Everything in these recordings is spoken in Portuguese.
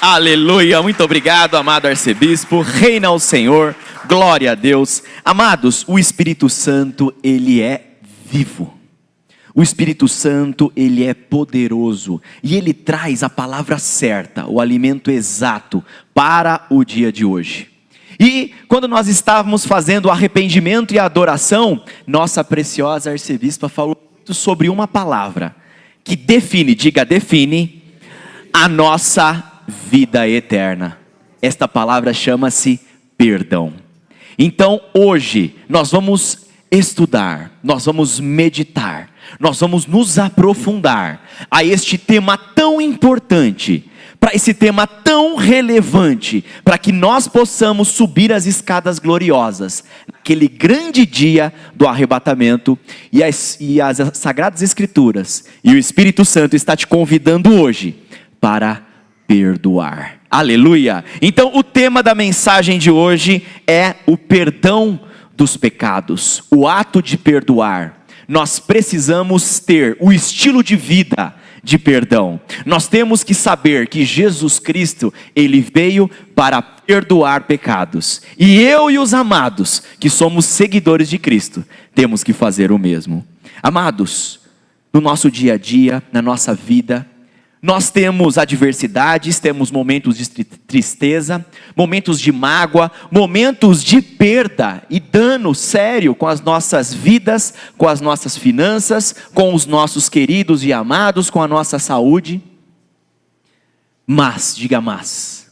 Aleluia, muito obrigado, amado arcebispo. Reina o Senhor, glória a Deus. Amados, o Espírito Santo, ele é vivo. O Espírito Santo, ele é poderoso e ele traz a palavra certa, o alimento exato para o dia de hoje. E quando nós estávamos fazendo o arrependimento e a adoração, nossa preciosa arcebispa falou muito sobre uma palavra que define, diga define, a nossa vida eterna. Esta palavra chama-se perdão. Então hoje nós vamos estudar, nós vamos meditar, nós vamos nos aprofundar a este tema tão importante, para esse tema tão relevante, para que nós possamos subir as escadas gloriosas, naquele grande dia do arrebatamento, e as Sagradas Escrituras, e o Espírito Santo está te convidando hoje para perdoar. Aleluia! Então o tema da mensagem de hoje é o perdão dos pecados, o ato de perdoar. Nós precisamos ter o estilo de vida de perdão. Nós temos que saber que Jesus Cristo, ele veio para perdoar pecados. E eu e os amados, que somos seguidores de Cristo, temos que fazer o mesmo. Amados, no nosso dia a dia, na nossa vida, nós temos adversidades, temos momentos de tristeza, momentos de mágoa, momentos de perda e dano sério com as nossas vidas, com as nossas finanças, com os nossos queridos e amados, com a nossa saúde. Mas, diga mas,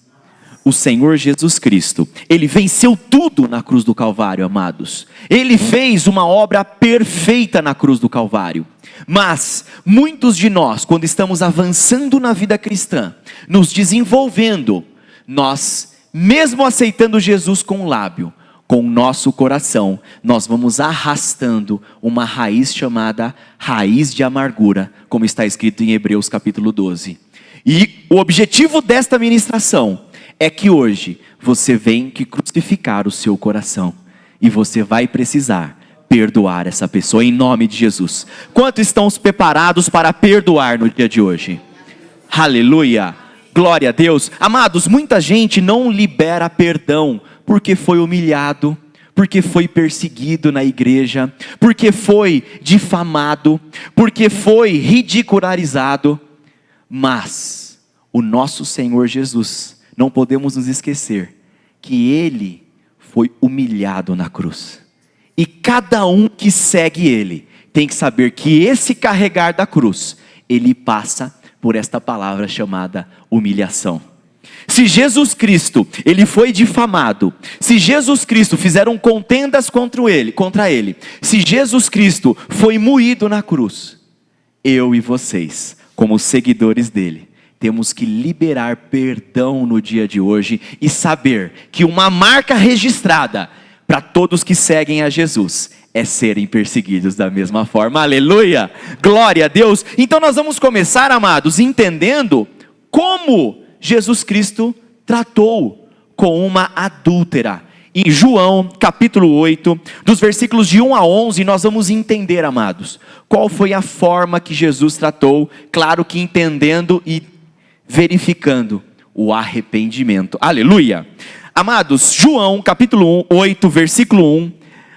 o Senhor Jesus Cristo, ele venceu tudo na cruz do Calvário, amados. Ele fez uma obra perfeita na cruz do Calvário. Mas muitos de nós, quando estamos avançando na vida cristã, nos desenvolvendo, nós, mesmo aceitando Jesus com o lábio, com o nosso coração, nós vamos arrastando uma raiz chamada raiz de amargura, como está escrito em Hebreus capítulo 12. E o objetivo desta ministração é que hoje você venha que crucificar o seu coração, e você vai precisar perdoar essa pessoa em nome de Jesus. Quantos estão preparados para perdoar no dia de hoje? Aleluia, glória a Deus. Amados, muita gente não libera perdão porque foi humilhado, porque foi perseguido na igreja, porque foi difamado, porque foi ridicularizado. Mas o nosso Senhor Jesus, não podemos nos esquecer que ele foi humilhado na cruz. E cada um que segue ele tem que saber que esse carregar da cruz, ele passa por esta palavra chamada humilhação. Se Jesus Cristo, ele foi difamado, se Jesus Cristo fizeram contendas contra ele, se Jesus Cristo foi moído na cruz, eu e vocês, como seguidores dele, temos que liberar perdão no dia de hoje e saber que uma marca registrada para todos que seguem a Jesus é serem perseguidos da mesma forma. Aleluia, glória a Deus. Então nós vamos começar, amados, entendendo como Jesus Cristo tratou com uma adúltera. Em João capítulo 8, dos versículos de 1 a 11, nós vamos entender, amados, qual foi a forma que Jesus tratou, claro que entendendo e verificando o arrependimento. Aleluia. Amados, João capítulo 8, versículo 1,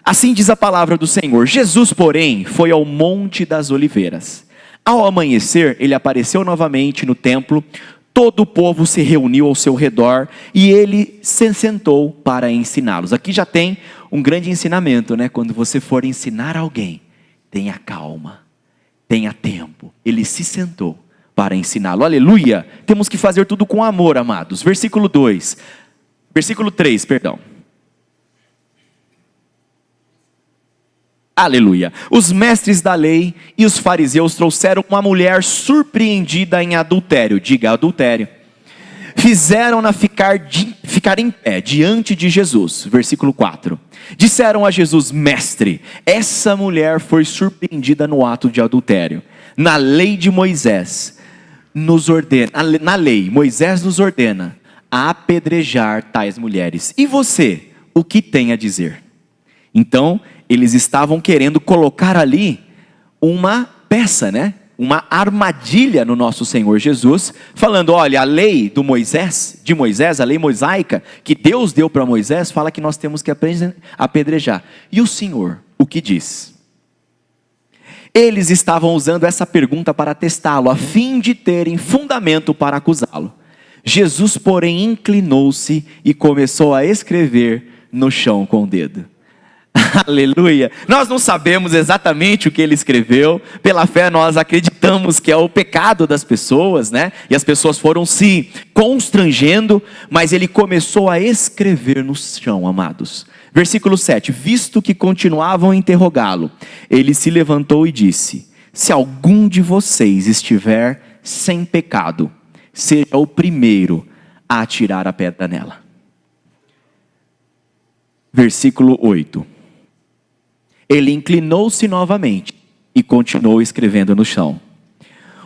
assim diz a palavra do Senhor: Jesus, porém, foi ao Monte das Oliveiras. Ao amanhecer, ele apareceu novamente no templo, todo o povo se reuniu ao seu redor e ele se sentou para ensiná-los. Aqui já tem um grande ensinamento, né? Quando você for ensinar alguém, tenha calma, tenha tempo. Ele se sentou para ensiná-lo. Aleluia! Temos que fazer tudo com amor, amados. Versículo 3, perdão. Aleluia. Os mestres da lei e os fariseus trouxeram uma mulher surpreendida em adultério. Diga adultério. Fizeram-na ficar em pé diante de Jesus. Versículo 4. Disseram a Jesus: Mestre, essa mulher foi surpreendida no ato de adultério. Na lei de Moisés, Moisés nos ordena a apedrejar tais mulheres. E você, o que tem a dizer? Então, eles estavam querendo colocar ali uma peça, né? uma armadilha no nosso Senhor Jesus, falando: olha, a lei de Moisés, a lei mosaica, que Deus deu para Moisés, fala que nós temos que apedrejar. E o Senhor, o que diz? Eles estavam usando essa pergunta para testá-lo, a fim de terem fundamento para acusá-lo. Jesus, porém, inclinou-se e começou a escrever no chão com o dedo. Aleluia. Nós não sabemos exatamente o que ele escreveu. Pela fé nós acreditamos que é o pecado das pessoas, né? E as pessoas foram se constrangendo, mas ele começou a escrever no chão, amados. Versículo 7: visto que continuavam a interrogá-lo, ele se levantou e disse: se algum de vocês estiver sem pecado, seja o primeiro a atirar a pedra nela. Versículo 8: ele inclinou-se novamente e continuou escrevendo no chão.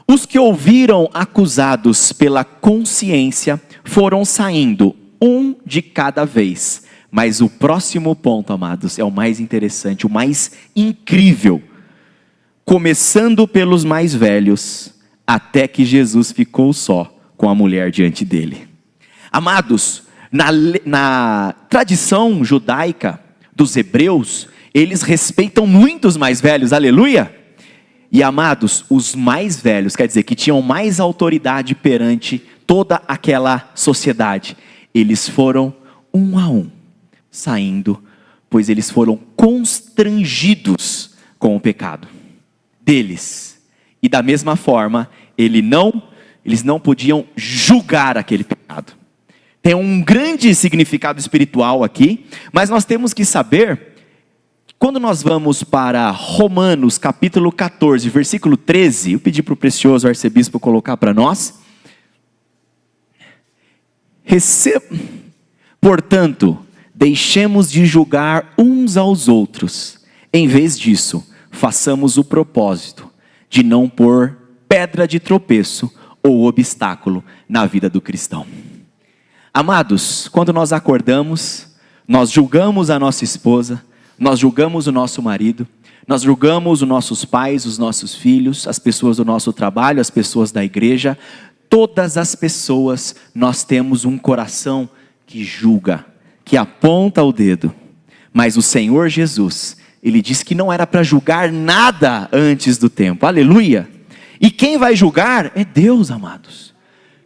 Os que ouviram acusados pela consciência foram saindo, um de cada vez. Mas o próximo ponto, amados, é o mais interessante, o mais incrível. Começando pelos mais velhos, até que Jesus ficou só com a mulher diante dele. Amados, na tradição judaica dos hebreus, eles respeitam muito os mais velhos, aleluia? E amados, os mais velhos, quer dizer, que tinham mais autoridade perante toda aquela sociedade, eles foram um a um, saindo, pois eles foram constrangidos com o pecado deles. E da mesma forma, eles não podiam julgar aquele pecado. Tem um grande significado espiritual aqui, mas nós temos que saber, quando nós vamos para Romanos capítulo 14, versículo 13, eu pedi para o precioso arcebispo colocar para nós. Portanto, deixemos de julgar uns aos outros, em vez disso, façamos o propósito de não pôr pedra de tropeço ou obstáculo na vida do cristão. Amados, quando nós acordamos, nós julgamos a nossa esposa, nós julgamos o nosso marido, nós julgamos os nossos pais, os nossos filhos, as pessoas do nosso trabalho, as pessoas da igreja. Todas as pessoas, nós temos um coração que julga, que aponta o dedo. Mas o Senhor Jesus, Ele disse que não era para julgar nada antes do tempo, aleluia. E quem vai julgar é Deus, amados.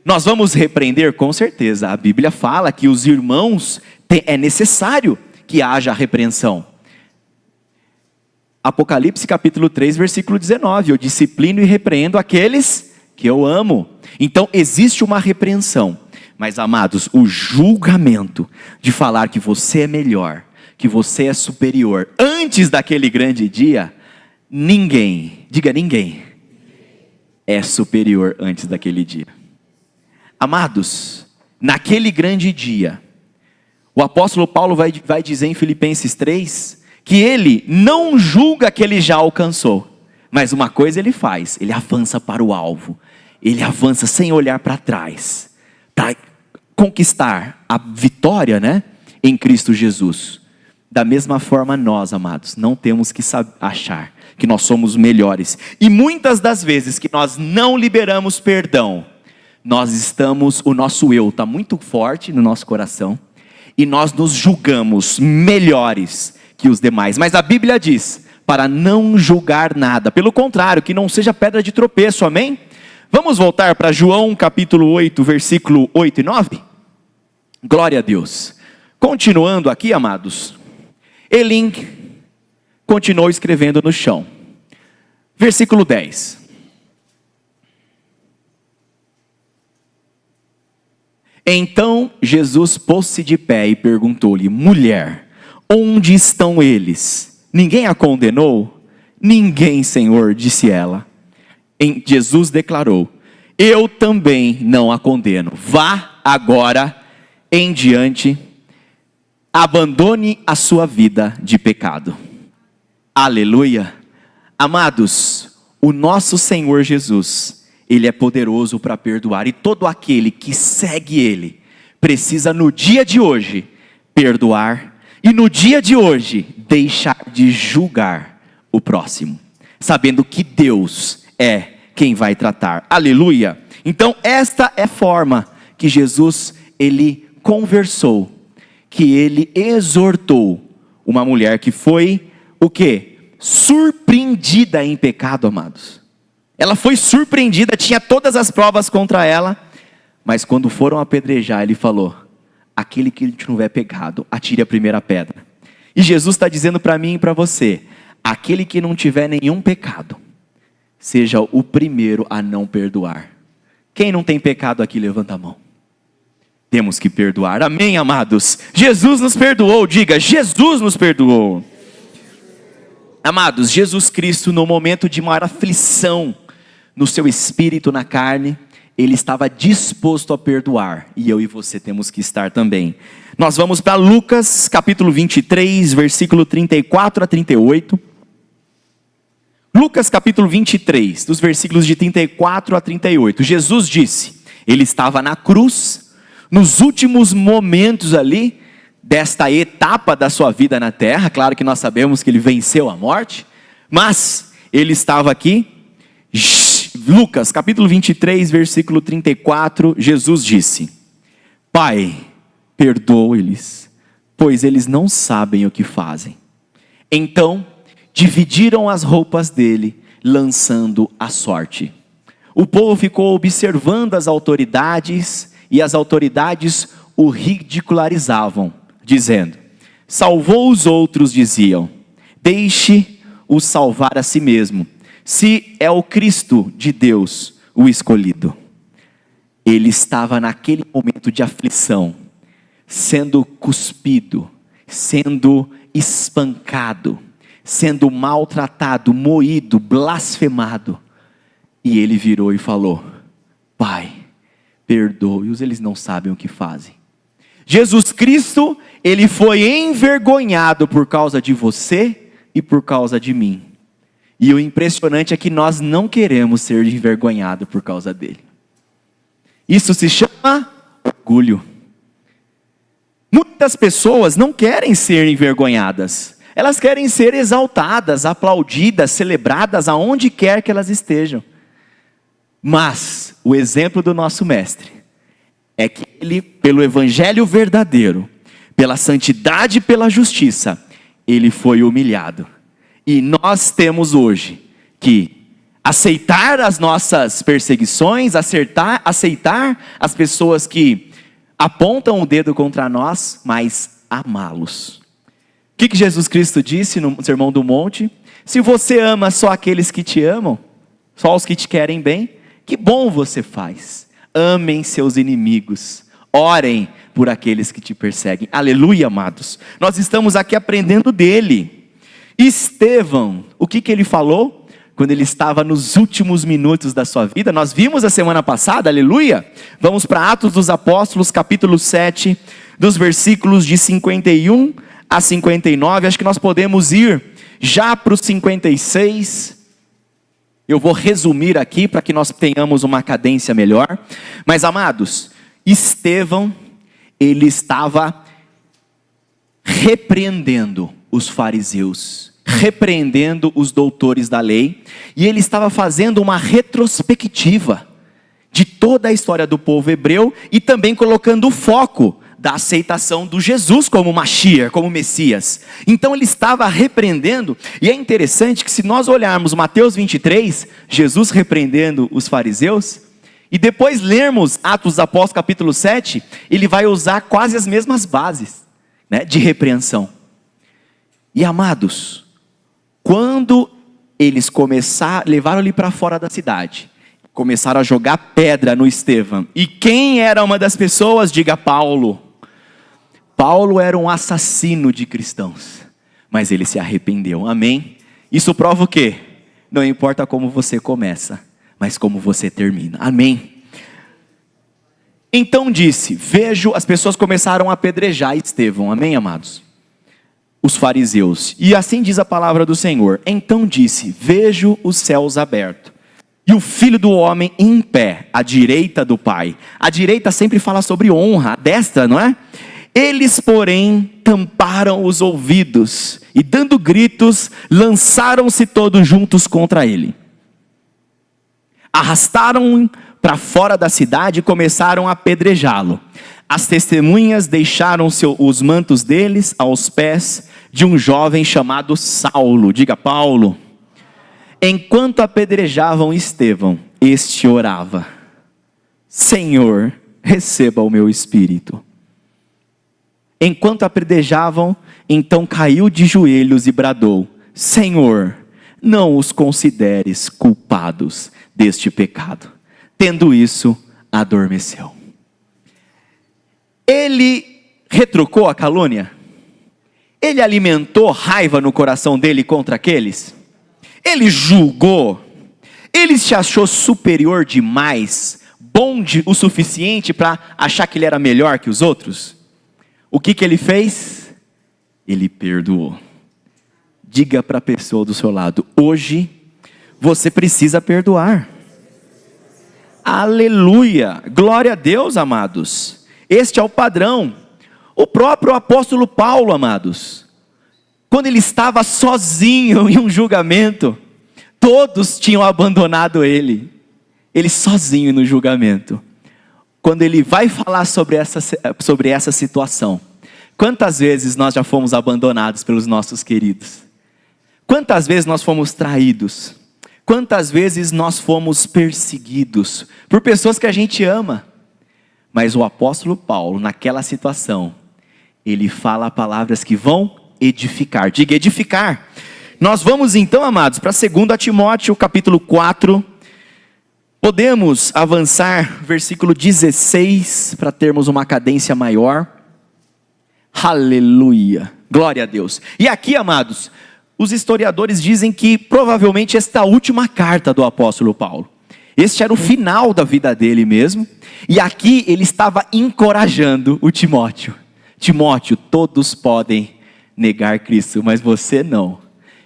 Nós vamos repreender com certeza, a Bíblia fala que os irmãos, é necessário que haja repreensão. Apocalipse capítulo 3, versículo 19, eu disciplino e repreendo aqueles que eu amo. Então existe uma repreensão, mas amados, o julgamento de falar que você é melhor, que você é superior, antes daquele grande dia, ninguém, diga ninguém, é superior antes daquele dia. Amados, naquele grande dia, o apóstolo Paulo vai dizer em Filipenses 3, que ele não julga que ele já alcançou, mas uma coisa ele faz, ele avança para o alvo, ele avança sem olhar para trás, para conquistar a vitória, né, em Cristo Jesus. Da mesma forma nós, amados, não temos que achar que nós somos melhores, e muitas das vezes que nós não liberamos perdão, o nosso eu está muito forte no nosso coração, e nós nos julgamos melhores que os demais. Mas a Bíblia diz, para não julgar nada, pelo contrário, que não seja pedra de tropeço, amém? Vamos voltar para João capítulo 8, versículo 8 e 9? Glória a Deus. Continuando aqui, amados, ele continuou escrevendo no chão. Versículo 10. Então Jesus pôs-se de pé e perguntou-lhe: mulher, onde estão eles? Ninguém a condenou? Ninguém, Senhor, disse ela. Jesus declarou: eu também não a condeno. Vá agora em diante, abandone a sua vida de pecado. Aleluia. Amados, o nosso Senhor Jesus, Ele é poderoso para perdoar, e todo aquele que segue Ele, precisa no dia de hoje, perdoar, e no dia de hoje, deixar de julgar o próximo, sabendo que Deus é quem vai tratar. Aleluia! Então esta é a forma que Jesus, ele conversou, que ele exortou uma mulher que foi, o quê? Surpreendida em pecado, amados. Ela foi surpreendida, tinha todas as provas contra ela, mas quando foram apedrejar, ele falou: aquele que não tiver pecado, atire a primeira pedra. E Jesus está dizendo para mim e para você: aquele que não tiver nenhum pecado, seja o primeiro a não perdoar. Quem não tem pecado aqui, levanta a mão. Temos que perdoar, amém, amados? Jesus nos perdoou, diga: Jesus nos perdoou. Amados, Jesus Cristo, no momento de maior aflição, no seu espírito, na carne, ele estava disposto a perdoar, e eu e você temos que estar também. Nós vamos para Lucas, capítulo 23, versículo 34 a 38. Lucas capítulo 23, dos versículos de 34 a 38. Jesus disse, ele estava na cruz, nos últimos momentos ali, desta etapa da sua vida na terra. Claro que nós sabemos que ele venceu a morte, mas ele estava aqui. Lucas capítulo 23, versículo 34, Jesus disse: Pai, perdoa-lhes, pois eles não sabem o que fazem. Então dividiram as roupas dele, lançando a sorte. O povo ficou observando as autoridades, e as autoridades o ridicularizavam, dizendo: salvou os outros, diziam, deixe-o salvar a si mesmo, se é o Cristo de Deus, o escolhido. Ele estava naquele momento de aflição, sendo cuspido, sendo espancado, sendo maltratado, moído, blasfemado. E ele virou e falou: Pai, perdoe-os, eles não sabem o que fazem. Jesus Cristo, ele foi envergonhado por causa de você e por causa de mim. E o impressionante é que nós não queremos ser envergonhados por causa dele. Isso se chama orgulho. Muitas pessoas não querem ser envergonhadas. Elas querem ser exaltadas, aplaudidas, celebradas aonde quer que elas estejam. Mas o exemplo do nosso mestre é que ele, pelo evangelho verdadeiro, pela santidade e pela justiça, ele foi humilhado. E nós temos hoje que aceitar as nossas perseguições, aceitar as pessoas que apontam o dedo contra nós, mas amá-los. O que Jesus Cristo disse no Sermão do Monte? Se você ama só aqueles que te amam, só os que te querem bem, que bom você faz. Amem seus inimigos, orem por aqueles que te perseguem. Aleluia, amados. Nós estamos aqui aprendendo dele. Estevão, o que ele falou? Quando ele estava nos últimos minutos da sua vida, nós vimos a semana passada, aleluia. Vamos para Atos dos Apóstolos, capítulo 7, dos versículos de 51 a 59, acho que nós podemos ir já para os 56, eu vou resumir aqui para que nós tenhamos uma cadência melhor, mas amados, Estevão, ele estava repreendendo os fariseus, repreendendo os doutores da lei, e ele estava fazendo uma retrospectiva de toda a história do povo hebreu, e também colocando o foco da aceitação do Jesus como Mashiach, como Messias. Então ele estava repreendendo, e é interessante que se nós olharmos Mateus 23, Jesus repreendendo os fariseus, e depois lermos Atos dos Apóstolos capítulo 7, ele vai usar quase as mesmas bases, né, de repreensão. E amados, quando eles levaram ele para fora da cidade, começaram a jogar pedra no Estevão, e quem era uma das pessoas? Diga Paulo. Paulo era um assassino de cristãos, mas ele se arrependeu, amém? Isso prova o quê? Não importa como você começa, mas como você termina, amém? Então disse, as pessoas começaram a apedrejar Estevão, amém, amados? Os fariseus, e assim diz a palavra do Senhor, então disse, vejo os céus abertos, e o Filho do Homem em pé, à direita do Pai. A direita sempre fala sobre honra, a destra, não é? Eles, porém, tamparam os ouvidos e, dando gritos, lançaram-se todos juntos contra ele. Arrastaram-o para fora da cidade e começaram a apedrejá-lo. As testemunhas deixaram os mantos deles aos pés de um jovem chamado Saulo. Diga, Paulo. Enquanto apedrejavam Estevão, este orava: Senhor, receba o meu espírito. Enquanto apedrejavam, então caiu de joelhos e bradou: Senhor, não os consideres culpados deste pecado. Tendo isso, adormeceu. Ele retrucou a calúnia? Ele alimentou raiva no coração dele contra aqueles? Ele julgou? Ele se achou superior demais, bom o suficiente para achar que ele era melhor que os outros? O que ele fez? Ele perdoou. Diga para a pessoa do seu lado: hoje você precisa perdoar. Aleluia, glória a Deus, amados. Este é o padrão. O próprio apóstolo Paulo, amados, quando ele estava sozinho em um julgamento, todos tinham abandonado ele sozinho no julgamento. Quando ele vai falar sobre essa situação, quantas vezes nós já fomos abandonados pelos nossos queridos? Quantas vezes nós fomos traídos? Quantas vezes nós fomos perseguidos por pessoas que a gente ama? Mas o apóstolo Paulo, naquela situação, ele fala palavras que vão edificar. Diga, edificar. Nós vamos então, amados, para 2 Timóteo capítulo 4. Podemos avançar versículo 16 para termos uma cadência maior. Aleluia, glória a Deus. E aqui, amados, os historiadores dizem que provavelmente esta é a última carta do apóstolo Paulo. Este era o final da vida dele mesmo. E aqui ele estava encorajando o Timóteo. Timóteo, todos podem negar Cristo, mas você não.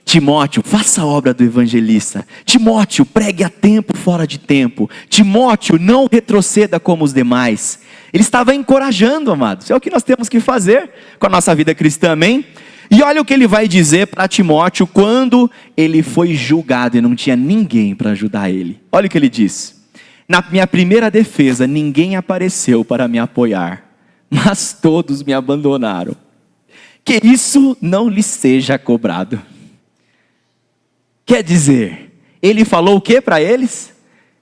Timóteo, faça a obra do evangelista. Timóteo, pregue a tempo, fora de tempo. Timóteo, não retroceda como os demais. Ele estava encorajando, amados. É o que nós temos que fazer com a nossa vida cristã, amém? E olha o que ele vai dizer para Timóteo quando ele foi julgado e não tinha ninguém para ajudar ele. Olha o que ele diz: na minha primeira defesa, ninguém apareceu para me apoiar, mas todos me abandonaram. Que isso não lhe seja cobrado. Quer dizer, ele falou o que para eles?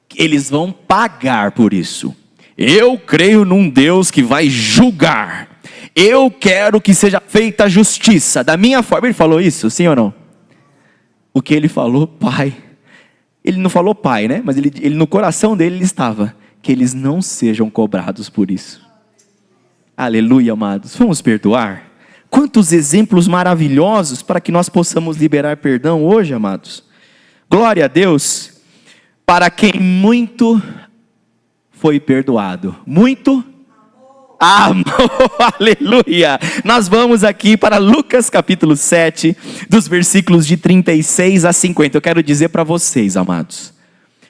Que eles vão pagar por isso. Eu creio num Deus que vai julgar. Eu quero que seja feita a justiça da minha forma. Ele falou isso, sim ou não? O que ele falou, Pai. Ele não falou Pai, né? Mas ele no coração dele ele estava: que eles não sejam cobrados por isso. Aleluia, amados. Vamos perdoar? Quantos exemplos maravilhosos para que nós possamos liberar perdão hoje, amados. Glória a Deus. Para quem muito foi perdoado, muito amor, aleluia. Nós vamos aqui para Lucas capítulo 7, dos versículos de 36 a 50. Eu quero dizer para vocês, amados,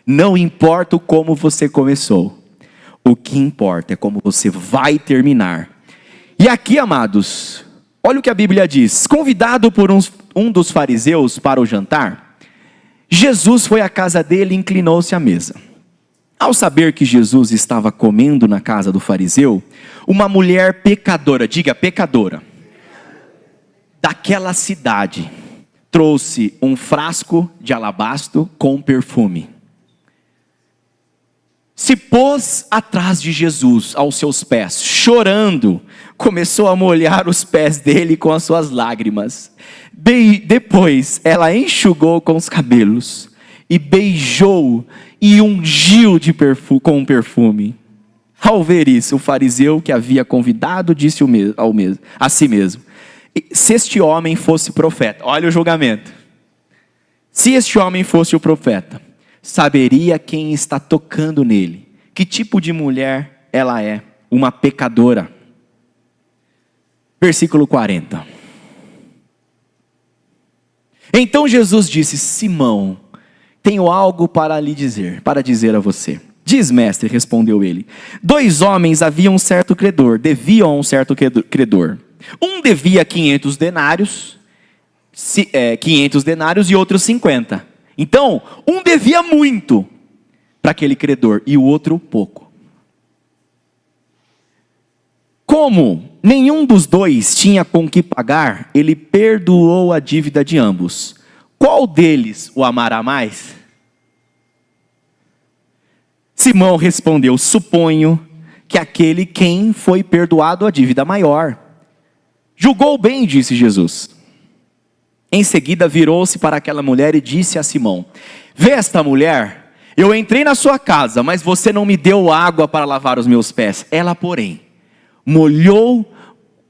não importa como você começou, o que importa é como você vai terminar. E aqui, amados, olha o que a Bíblia diz. Convidado por um dos fariseus para o jantar, Jesus foi à casa dele e inclinou-se à mesa. Ao saber que Jesus estava comendo na casa do fariseu, uma mulher pecadora, diga pecadora, daquela cidade, trouxe um frasco de alabastro com perfume. Se pôs atrás de Jesus, aos seus pés, chorando, começou a molhar os pés dele com as suas lágrimas. Depois, ela enxugou com os cabelos, e beijou e ungiu com um perfume. Ao ver isso, o fariseu que havia convidado disse a si mesmo: se este homem fosse profeta, olha o julgamento. Se este homem fosse o profeta, saberia quem está tocando nele, que tipo de mulher ela é, uma pecadora. Versículo 40. Então Jesus disse: Simão, tenho algo para dizer a você. Diz, mestre, respondeu ele. 2 homens haviam deviam a um certo credor. Um devia 500 denários e outro 50. Então, um devia muito, para aquele credor e o outro pouco. Como nenhum dos dois tinha com que pagar, ele perdoou a dívida de ambos. Qual deles o amará mais? Simão respondeu: suponho que aquele quem foi perdoado a dívida maior. Julgou bem, disse Jesus. Em seguida virou-se para aquela mulher e disse a Simão: vê esta mulher? Eu entrei na sua casa, mas você não me deu água para lavar os meus pés. Ela, porém, molhou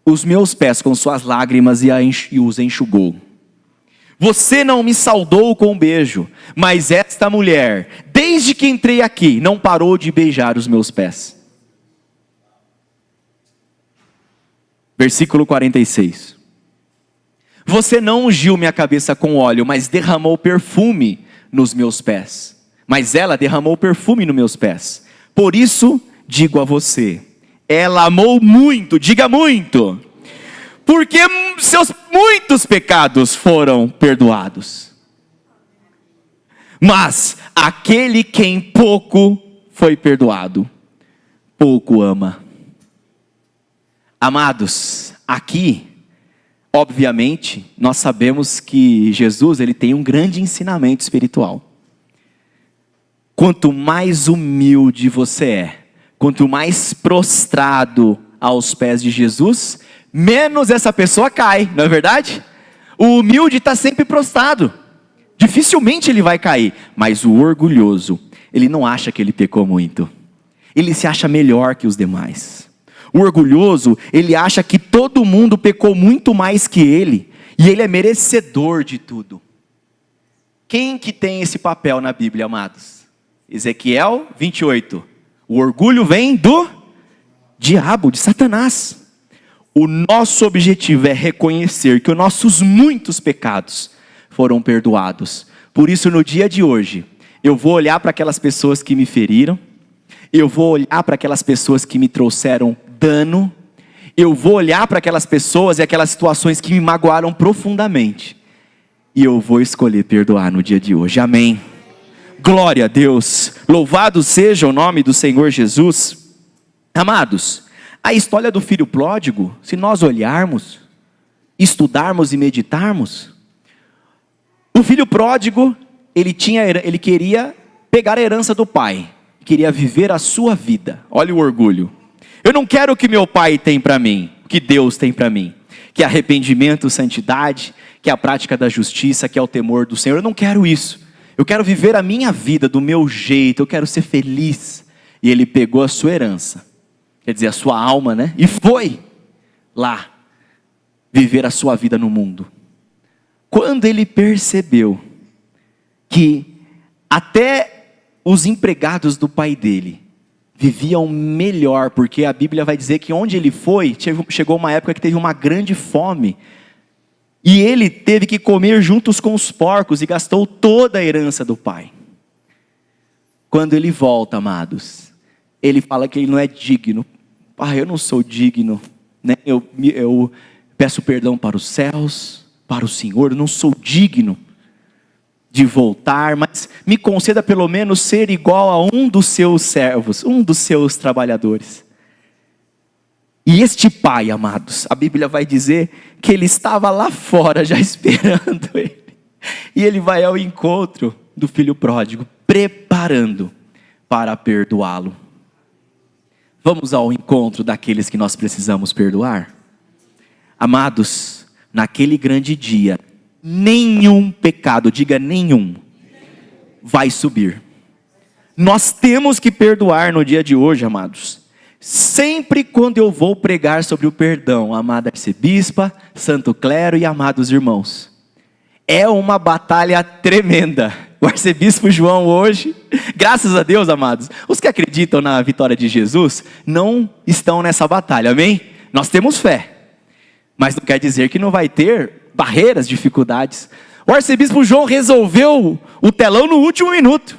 os meus pés com suas lágrimas e os enxugou. Você não me saudou com um beijo, mas esta mulher, desde que entrei aqui, não parou de beijar os meus pés. Versículo 46. Você não ungiu minha cabeça com óleo, mas derramou perfume nos meus pés. Mas ela derramou perfume nos meus pés. Por isso, digo a você, ela amou muito, diga muito, porque seus muitos pecados foram perdoados. Mas aquele quem pouco foi perdoado, pouco ama. Amados, aqui, obviamente, nós sabemos que Jesus ele tem um grande ensinamento espiritual. Quanto mais humilde você é, quanto mais prostrado aos pés de Jesus, menos essa pessoa cai, não é verdade? O humilde está sempre prostrado, dificilmente ele vai cair. Mas o orgulhoso, ele não acha que ele pecou muito, ele se acha melhor que os demais. O orgulhoso, ele acha que todo mundo pecou muito mais que ele, e ele é merecedor de tudo. Quem que tem esse papel na Bíblia, amados? Ezequiel 28. O orgulho vem do diabo, de Satanás. O nosso objetivo é reconhecer que os nossos muitos pecados foram perdoados. Por isso, no dia de hoje, eu vou olhar para aquelas pessoas que me feriram, eu vou olhar para aquelas pessoas que me trouxeram dano, eu vou olhar para aquelas pessoas e aquelas situações que me magoaram profundamente, e eu vou escolher perdoar no dia de hoje. Amém. Glória a Deus, louvado seja o nome do Senhor Jesus. Amados, a história do filho pródigo, se nós olharmos, estudarmos e meditarmos, o filho pródigo, ele queria pegar a herança do pai, queria viver a sua vida. Olha o orgulho. Eu não quero o que meu pai tem para mim, o que Deus tem para mim, que é arrependimento, santidade, que é a prática da justiça, que é o temor do Senhor. Eu não quero isso. Eu quero viver a minha vida do meu jeito, eu quero ser feliz. E ele pegou a sua herança, quer dizer, a sua alma, né? E foi lá viver a sua vida no mundo. Quando ele percebeu que até os empregados do pai dele viviam melhor, porque a Bíblia vai dizer que onde ele foi, chegou uma época que teve uma grande fome, e ele teve que comer juntos com os porcos, e gastou toda a herança do pai. Quando ele volta, amados, ele fala que ele não é digno. Pai, eu não sou digno, né? Eu peço perdão para os céus, para o Senhor, eu não sou digno de voltar, mas me conceda pelo menos ser igual a um dos seus servos, um dos seus trabalhadores. E este pai, amados, a Bíblia vai dizer que ele estava lá fora já esperando ele. E ele vai ao encontro do filho pródigo, preparando para perdoá-lo. Vamos ao encontro daqueles que nós precisamos perdoar? Amados, naquele grande dia, nenhum pecado, diga nenhum, vai subir. Nós temos que perdoar no dia de hoje, amados. Sempre quando eu vou pregar sobre o perdão, amada arcebispa, santo clero e amados irmãos, é uma batalha tremenda. O arcebispo João hoje, graças a Deus, amados, os que acreditam na vitória de Jesus, não estão nessa batalha, amém? Nós temos fé, mas não quer dizer que não vai ter barreiras, dificuldades. O arcebispo João resolveu o telão no último minuto.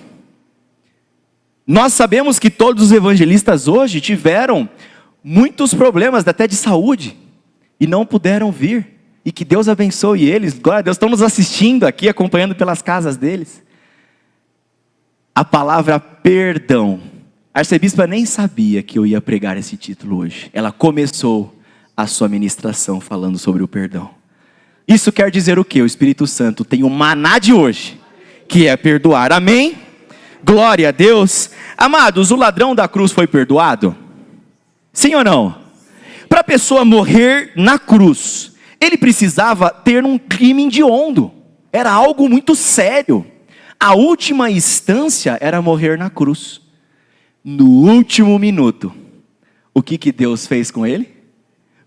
Nós sabemos que todos os evangelistas hoje tiveram muitos problemas, até de saúde, e não puderam vir, e que Deus abençoe eles. Glória a Deus, estão nos assistindo aqui, acompanhando pelas casas deles. A palavra perdão. A arcebispa nem sabia que eu ia pregar esse título hoje. Ela começou a sua ministração falando sobre o perdão. Isso quer dizer o quê? O Espírito Santo tem o maná de hoje, que é perdoar. Amém? Glória a Deus. Amados, o ladrão da cruz foi perdoado? Sim ou não? Para a pessoa morrer na cruz, ele precisava ter um crime hediondo. Era algo muito sério. A última instância era morrer na cruz. No último minuto, o que Deus fez com ele?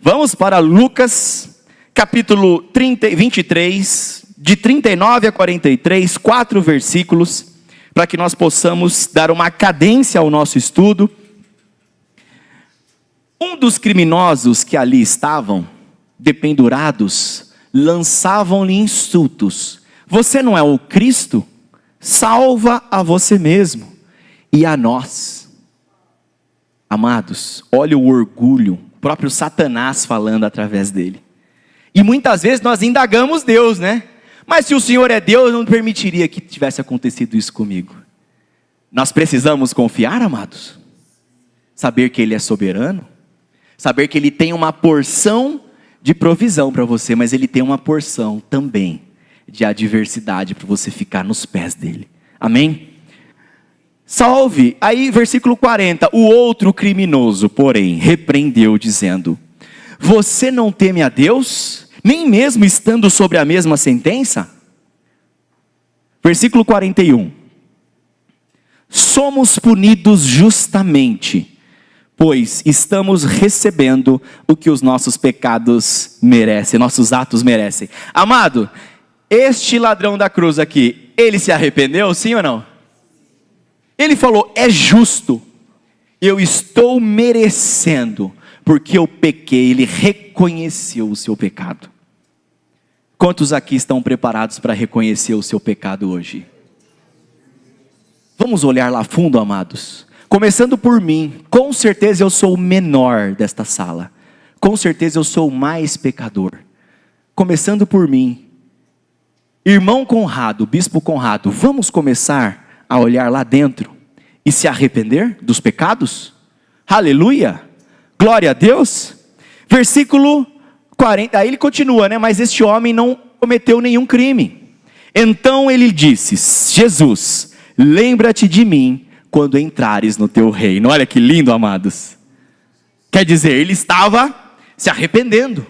Vamos para Lucas, capítulo 23, de 39 a 43, 4 versículos, para que nós possamos dar uma cadência ao nosso estudo. Um dos criminosos que ali estavam, dependurados, lançavam-lhe insultos. Você não é o Cristo? Salva a você mesmo e a nós. Amados, olha o orgulho, o próprio Satanás falando através dele. E muitas vezes nós indagamos Deus, né? Mas se o Senhor é Deus, não permitiria que tivesse acontecido isso comigo. Nós precisamos confiar, amados. Saber que Ele é soberano. Saber que Ele tem uma porção de provisão para você, mas Ele tem uma porção também de adversidade para você ficar nos pés dEle. Amém? Salve, aí versículo 40, o outro criminoso, porém, repreendeu dizendo, você não teme a Deus, nem mesmo estando sobre a mesma sentença? Versículo 41, somos punidos justamente, pois estamos recebendo o que os nossos pecados merecem, nossos atos merecem. Amado, este ladrão da cruz aqui, ele se arrependeu, sim ou não? Ele falou, é justo, eu estou merecendo, porque eu pequei. Ele reconheceu o seu pecado. Quantos aqui estão preparados para reconhecer o seu pecado hoje? Vamos olhar lá fundo, amados. Começando por mim, com certeza eu sou o menor desta sala. Com certeza eu sou o mais pecador. Começando por mim. Irmão Conrado, Bispo Conrado, vamos começar a olhar lá dentro e se arrepender dos pecados? Aleluia! Glória a Deus! Versículo 40, aí ele continua, né? Mas este homem não cometeu nenhum crime. Então ele disse, Jesus, lembra-te de mim quando entrares no teu reino. Olha que lindo, amados. Quer dizer, ele estava se arrependendo.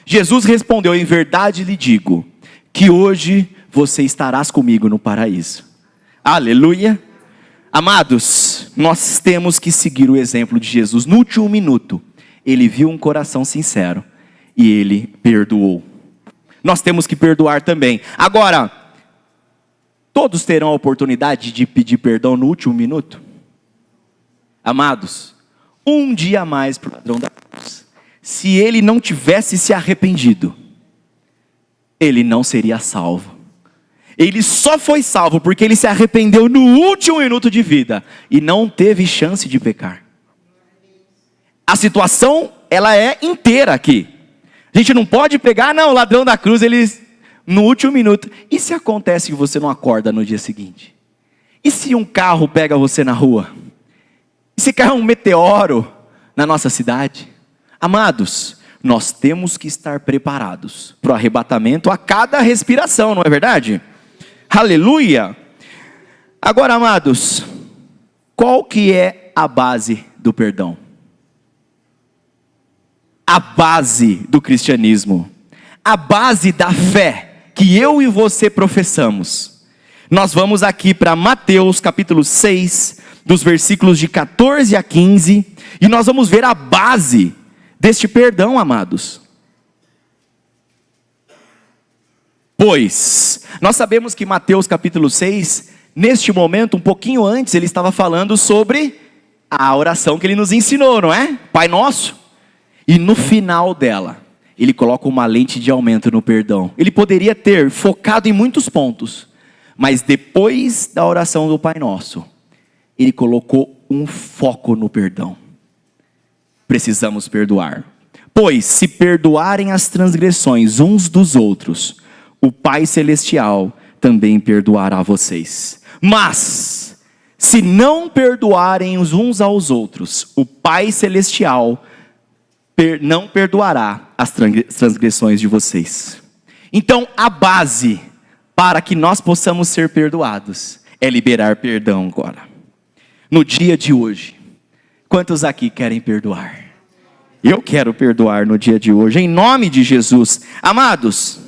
Jesus respondeu, em verdade lhe digo, que hoje você estarás comigo no paraíso. Aleluia. Amados, nós temos que seguir o exemplo de Jesus. No último minuto, ele viu um coração sincero e ele perdoou. Nós temos que perdoar também. Agora, todos terão a oportunidade de pedir perdão no último minuto? Amados, um dia a mais para o ladrão da cruz. Se ele não tivesse se arrependido, ele não seria salvo. Ele só foi salvo porque ele se arrependeu no último minuto de vida e não teve chance de pecar. A situação, ela é inteira aqui. A gente não pode pegar, não, o ladrão da cruz, ele no último minuto. E se acontece que você não acorda no dia seguinte? E se um carro pega você na rua? E se cai um meteoro na nossa cidade? Amados, nós temos que estar preparados para o arrebatamento a cada respiração, não é verdade? Aleluia! Agora, amados, qual que é a base do perdão? A base do cristianismo, a base da fé que eu e você professamos. Nós vamos aqui para Mateus capítulo 6, dos versículos de 14 a 15, e nós vamos ver a base deste perdão, amados. Pois, nós sabemos que Mateus capítulo 6, neste momento, um pouquinho antes, ele estava falando sobre a oração que ele nos ensinou, não é? Pai Nosso. E no final dela, ele coloca uma lente de aumento no perdão. Ele poderia ter focado em muitos pontos, mas depois da oração do Pai Nosso, ele colocou um foco no perdão. Precisamos perdoar. Pois, se perdoarem as transgressões uns dos outros, o Pai Celestial também perdoará vocês. Mas, Se não perdoarem os uns aos outros, o Pai Celestial não perdoará as transgressões de vocês. Então, a base para que nós possamos ser perdoados é liberar perdão agora. No dia de hoje, quantos aqui querem perdoar? Eu quero perdoar no dia de hoje, em nome de Jesus. Amados,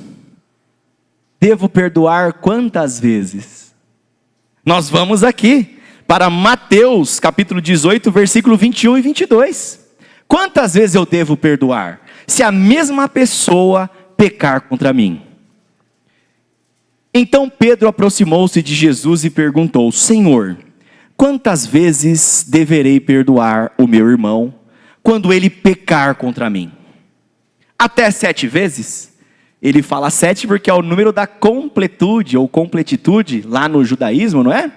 devo perdoar quantas vezes? Nós vamos aqui para Mateus capítulo 18, versículo 21 e 22. Quantas vezes eu devo perdoar? Se a mesma pessoa pecar contra mim. Então Pedro aproximou-se de Jesus e perguntou: Senhor, quantas vezes deverei perdoar o meu irmão quando ele pecar contra mim? Até 7 vezes? Ele fala 7 porque é o número da completude ou completitude lá no judaísmo, não é?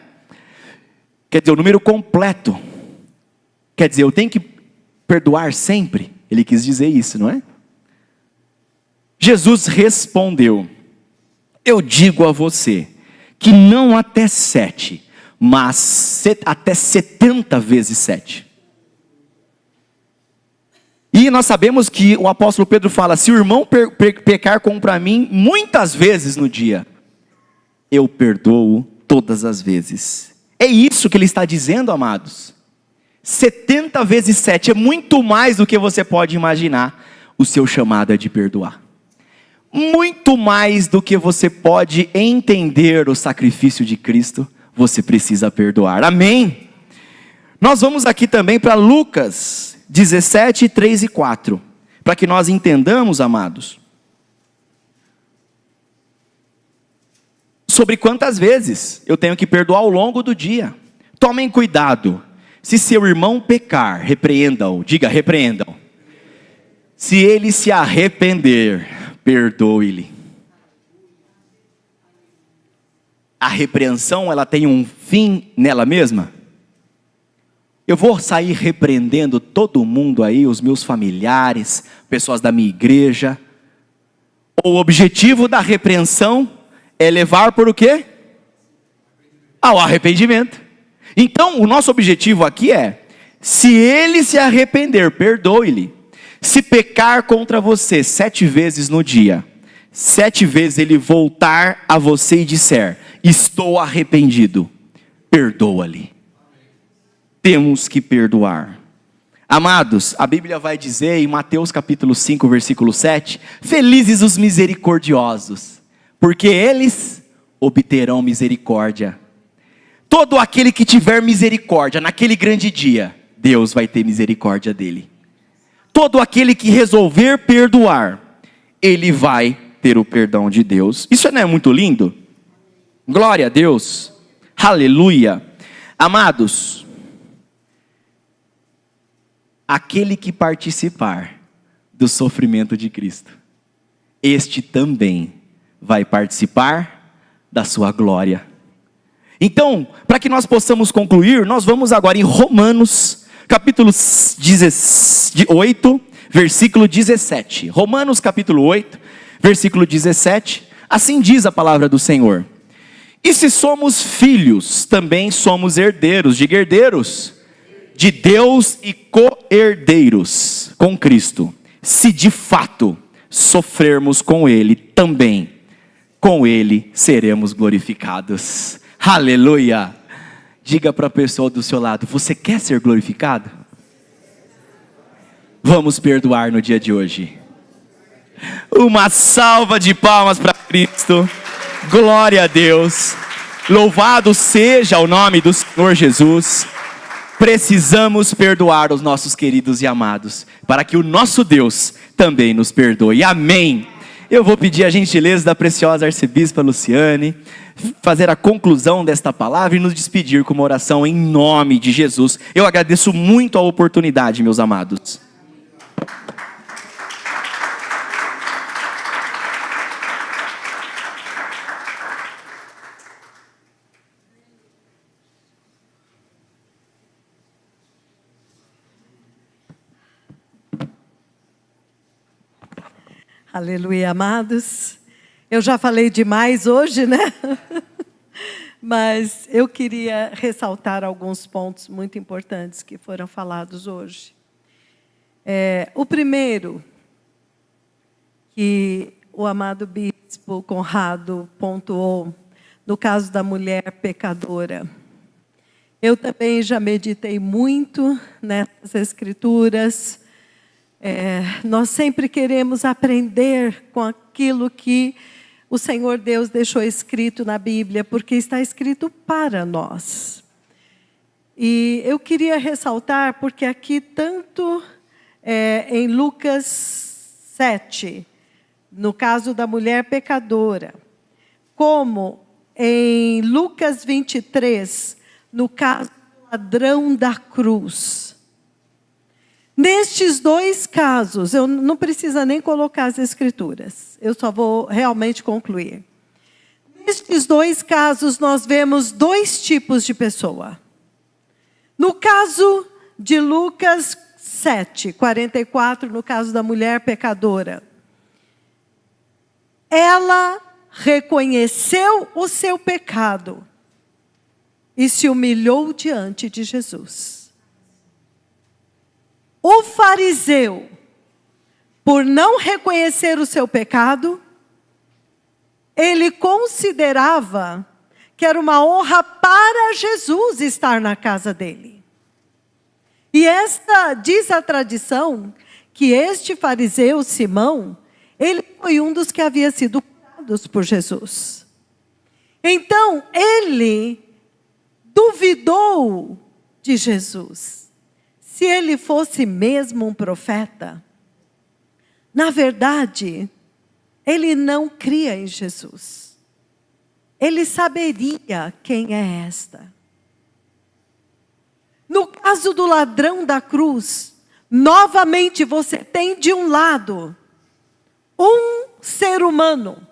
Quer dizer, o número completo. Quer dizer, eu tenho que perdoar sempre. Ele quis dizer isso, não é? Jesus respondeu: eu digo a você que não até 7, mas até 70 vezes 7. E nós sabemos que o apóstolo Pedro fala: se o irmão pecar contra mim muitas vezes no dia, eu perdoo todas as vezes. É isso que ele está dizendo, amados. 70 vezes 7 é muito mais do que você pode imaginar. O seu chamado é de perdoar. Muito mais do que você pode entender o sacrifício de Cristo, você precisa perdoar. Amém? Nós vamos aqui também para Lucas 17, 3 e 4. Para que nós entendamos, amados, sobre quantas vezes eu tenho que perdoar ao longo do dia. Tomem cuidado. Se seu irmão pecar, repreendam. Diga, repreendam. Se ele se arrepender, perdoe-lhe. A repreensão, ela tem um fim nela mesma? Eu vou sair repreendendo todo mundo aí, os meus familiares, pessoas da minha igreja. O objetivo da repreensão é levar por o quê? Ao arrependimento. Então, o nosso objetivo aqui é: se ele se arrepender, perdoe-lhe. Se pecar contra você 7 vezes no dia, 7 vezes ele voltar a você e disser: estou arrependido, perdoa-lhe. Temos que perdoar. Amados, a Bíblia vai dizer em Mateus capítulo 5, versículo 7, felizes os misericordiosos, porque eles obterão misericórdia. Todo aquele que tiver misericórdia naquele grande dia, Deus vai ter misericórdia dele. Todo aquele que resolver perdoar, ele vai ter o perdão de Deus. Isso não é muito lindo? Glória a Deus. Aleluia. Amados, aquele que participar do sofrimento de Cristo, este também vai participar da sua glória. Então, para que nós possamos concluir, nós vamos agora em Romanos, capítulo 8, versículo 17. Romanos capítulo 8, versículo 17. Assim diz a palavra do Senhor: e se somos filhos, também somos herdeiros, diga herdeiros, de Deus e co-herdeiros com Cristo. Se de fato sofrermos com Ele, também com Ele seremos glorificados. Aleluia! Diga para a pessoa do seu lado: você quer ser glorificado? Vamos perdoar no dia de hoje. Uma salva de palmas para Cristo. Glória a Deus. Louvado seja o nome do Senhor Jesus. Precisamos perdoar os nossos queridos e amados, para que o nosso Deus também nos perdoe. Amém. Eu vou pedir a gentileza da preciosa arcebispa Luciane fazer a conclusão desta palavra e nos despedir com uma oração em nome de Jesus. Eu agradeço muito a oportunidade, meus amados. Aleluia, amados. Eu já falei demais hoje, né? Mas eu queria ressaltar alguns pontos muito importantes que foram falados hoje. O primeiro, que o amado bispo Conrado pontuou, no caso da mulher pecadora. Eu também já meditei muito nessas escrituras. Nós sempre queremos aprender com aquilo que o Senhor Deus deixou escrito na Bíblia, porque está escrito para nós. E eu queria ressaltar, porque aqui tanto em Lucas 7, no caso da mulher pecadora, como em Lucas 23, no caso do ladrão da cruz. Nestes dois casos, eu não preciso nem colocar as escrituras, eu só vou realmente concluir. Nestes dois casos, nós vemos dois tipos de pessoa. No caso de Lucas 7, 44, no caso da mulher pecadora, ela reconheceu o seu pecado e se humilhou diante de Jesus. O fariseu, por não reconhecer o seu pecado, ele considerava que era uma honra para Jesus estar na casa dele. E diz a tradição que este fariseu, Simão, ele foi um dos que havia sido curados por Jesus. Então, ele duvidou de Jesus. Se ele fosse mesmo um profeta, na verdade, ele não cria em Jesus. Ele saberia quem é esta. No caso do ladrão da cruz, novamente você tem de um lado um ser humano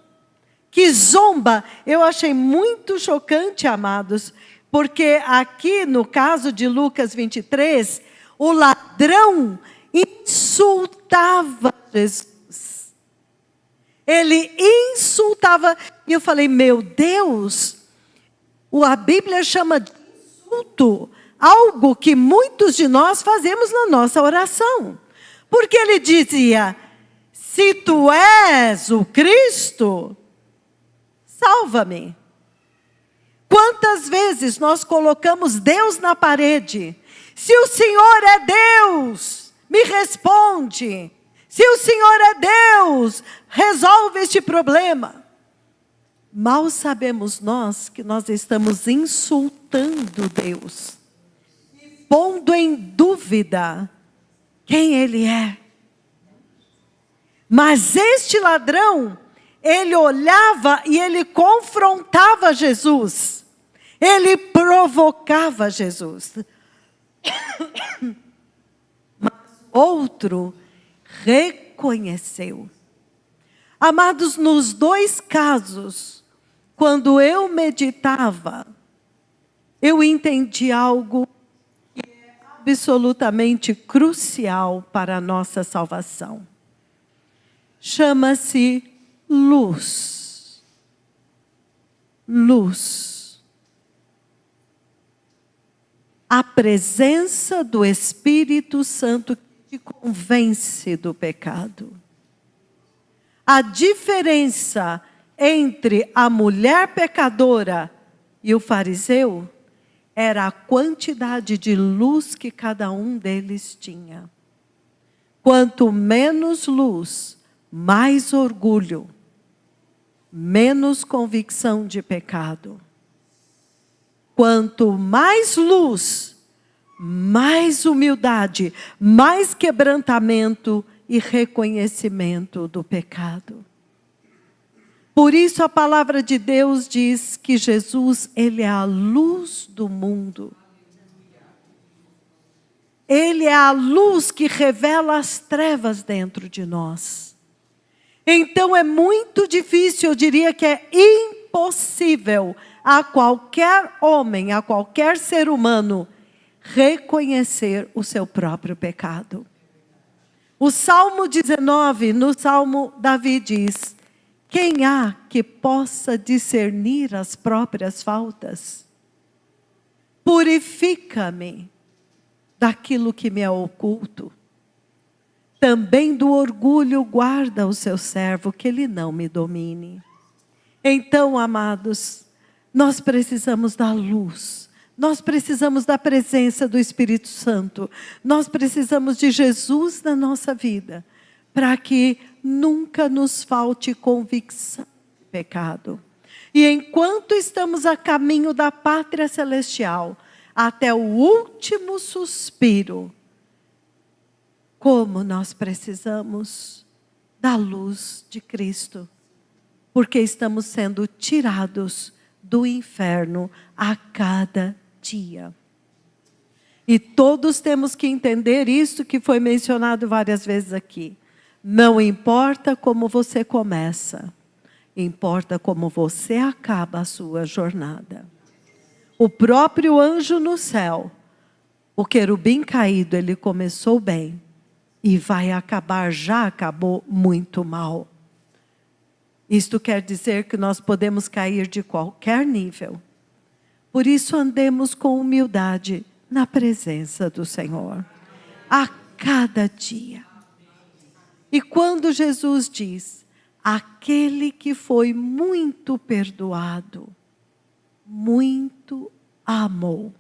que zomba. Eu achei muito chocante, amados, porque aqui no caso de Lucas 23, o ladrão insultava Jesus. Ele insultava, e eu falei, meu Deus, a Bíblia chama de insulto algo que muitos de nós fazemos na nossa oração. Porque ele dizia, se tu és o Cristo, salva-me. Quantas vezes nós colocamos Deus na parede? Se o Senhor é Deus, me responde. Se o Senhor é Deus, resolve este problema. Mal sabemos nós que nós estamos insultando Deus, pondo em dúvida quem Ele é. Mas este ladrão, ele olhava e ele confrontava Jesus. Ele provocava Jesus. Mas outro reconheceu. Amados, nos dois casos, quando eu meditava, eu entendi algo que é absolutamente crucial para a nossa salvação. Chama-se luz. Luz. A presença do Espírito Santo que te convence do pecado. A diferença entre a mulher pecadora e o fariseu era a quantidade de luz que cada um deles tinha. Quanto menos luz, mais orgulho, menos convicção de pecado. Quanto mais luz, mais humildade, mais quebrantamento e reconhecimento do pecado. Por isso a palavra de Deus diz que Jesus, Ele é a luz do mundo. Ele é a luz que revela as trevas dentro de nós. Então é muito difícil, eu diria que é impossível a qualquer homem, a qualquer ser humano, reconhecer o seu próprio pecado. O Salmo 19, no Salmo, Davi diz Quem há que possa discernir as próprias faltas? Purifica-me daquilo que me é oculto. Também do orgulho guarda o seu servo, que ele não me domine. Então, amados, nós precisamos da luz. Nós precisamos da presença do Espírito Santo. Nós precisamos de Jesus na nossa vida, para que nunca nos falte convicção de pecado. E enquanto estamos a caminho da pátria celestial, até o último suspiro, como nós precisamos da luz de Cristo, porque estamos sendo tirados do inferno a cada dia. E todos temos que entender isso que foi mencionado várias vezes aqui. Não importa como você começa, importa como você acaba a sua jornada. O próprio anjo no céu, o querubim caído, ele começou bem e vai acabar, já acabou muito mal. Isto quer dizer que nós podemos cair de qualquer nível. Por isso andemos com humildade na presença do Senhor, a cada dia. E quando Jesus diz, aquele que foi muito perdoado, muito amou.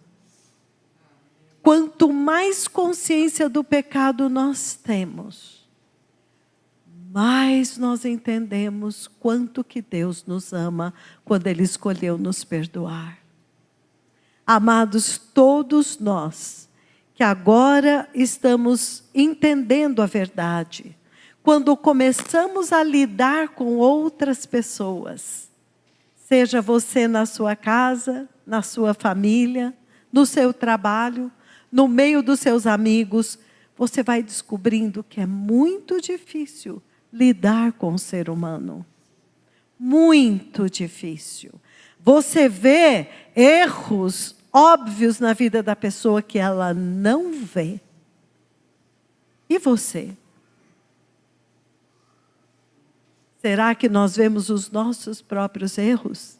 Quanto mais consciência do pecado nós temos, mais nós entendemos quanto que Deus nos ama quando Ele escolheu nos perdoar. Amados, todos nós que agora estamos entendendo a verdade, quando começamos a lidar com outras pessoas, seja você na sua casa, na sua família, no seu trabalho, no meio dos seus amigos, você vai descobrindo que é muito difícil lidar com o ser humano. Muito difícil. Você vê erros óbvios na vida da pessoa que ela não vê. E você? Será que nós vemos os nossos próprios erros?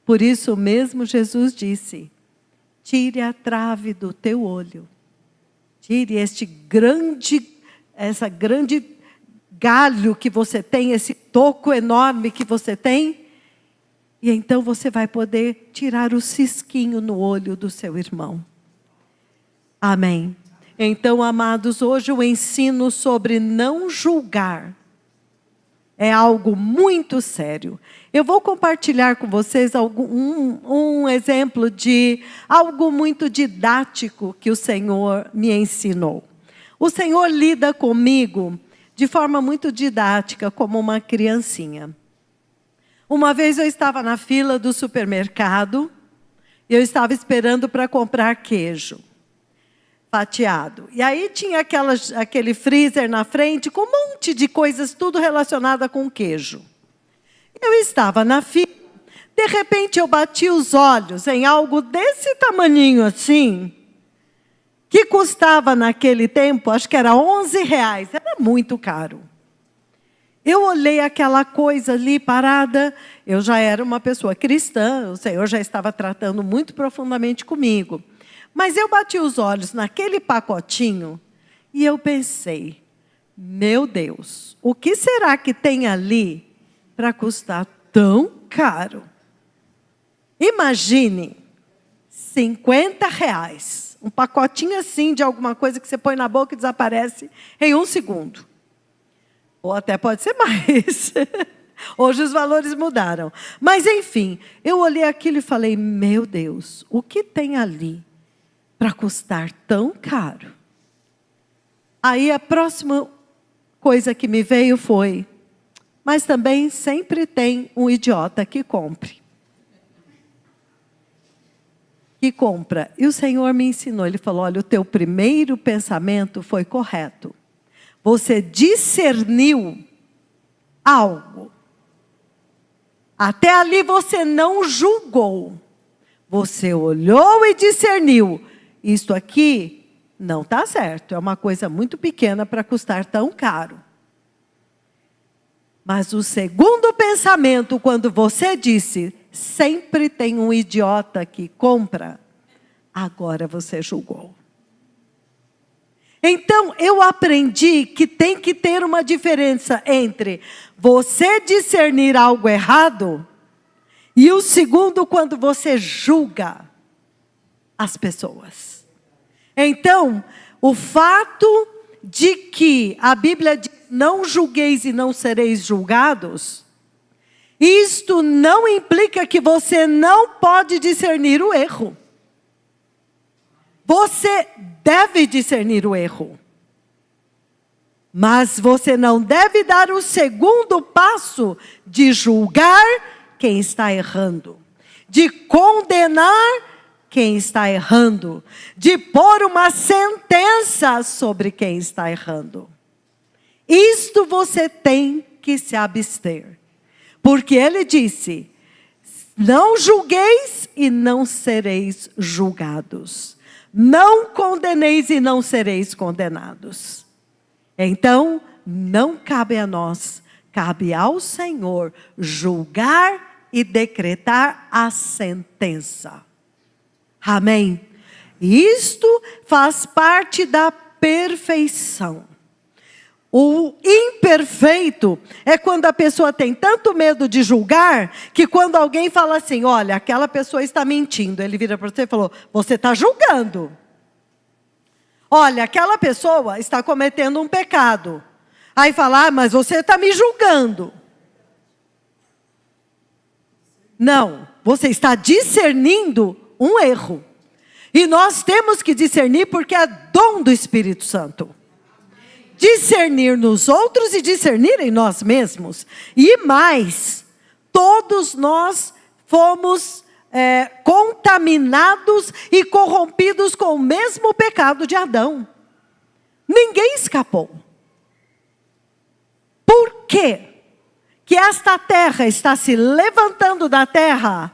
Por isso mesmo Jesus disse, tire a trave do teu olho. Tire essa grande galho que você tem, esse toco enorme que você tem. E então você vai poder tirar o cisquinho no olho do seu irmão. Amém. Então, amados, hoje o ensino sobre não julgar é algo muito sério. Eu vou compartilhar com vocês um exemplo de algo muito didático que o Senhor me ensinou. O Senhor lida comigo de forma muito didática, como uma criancinha. Uma vez eu estava na fila do supermercado, e eu estava esperando para comprar queijo fatiado. E aí tinha aquele freezer na frente com um monte de coisas, tudo relacionado com queijo. Eu estava na fila, de repente eu bati os olhos em algo desse tamaninho assim, que custava naquele tempo, acho que era R$11, era muito caro. Eu olhei aquela coisa ali parada, eu já era uma pessoa cristã, o Senhor já estava tratando muito profundamente comigo. Mas eu bati os olhos naquele pacotinho e eu pensei, meu Deus, o que será que tem ali para custar tão caro? Imagine, R$50, um pacotinho assim de alguma coisa que você põe na boca e desaparece em 1 segundo. Ou até pode ser mais. Hoje os valores mudaram. Mas enfim, eu olhei aquilo e falei, meu Deus, o que tem ali para custar tão caro? Aí a próxima coisa que me veio foi, mas também sempre tem um idiota que compre. Que compra. E o Senhor me ensinou, Ele falou, olha, o teu primeiro pensamento foi correto. Você discerniu algo. Até ali você não julgou. Você olhou e discerniu. Isto aqui não está certo. É uma coisa muito pequena para custar tão caro. Mas o segundo pensamento, quando você disse, sempre tem um idiota que compra, agora você julgou. Então, eu aprendi que tem que ter uma diferença entre você discernir algo errado e o segundo, quando você julga as pessoas. Então, o fato de que a Bíblia diz, não julgueis e não sereis julgados, isto não implica que você não pode discernir o erro. Você deve discernir o erro. Mas você não deve dar o segundo passo de julgar quem está errando, de condenar quem está errando, de pôr uma sentença sobre quem está errando. Isto você tem que se abster. Porque ele disse, não julgueis e não sereis julgados. Não condeneis e não sereis condenados. Então, não cabe a nós, cabe ao Senhor julgar e decretar a sentença. Amém? Isto faz parte da perfeição. O imperfeito é quando a pessoa tem tanto medo de julgar, que quando alguém fala assim, olha, aquela pessoa está mentindo, ele vira para você e falou, você está julgando. Olha, aquela pessoa está cometendo um pecado. Aí fala, mas você está me julgando. Não, você está discernindo um erro. E nós temos que discernir porque é dom do Espírito Santo. Discernir nos outros e discernir em nós mesmos. E mais, todos nós fomos contaminados e corrompidos com o mesmo pecado de Adão. Ninguém escapou. Por quê? Que esta terra está se levantando da terra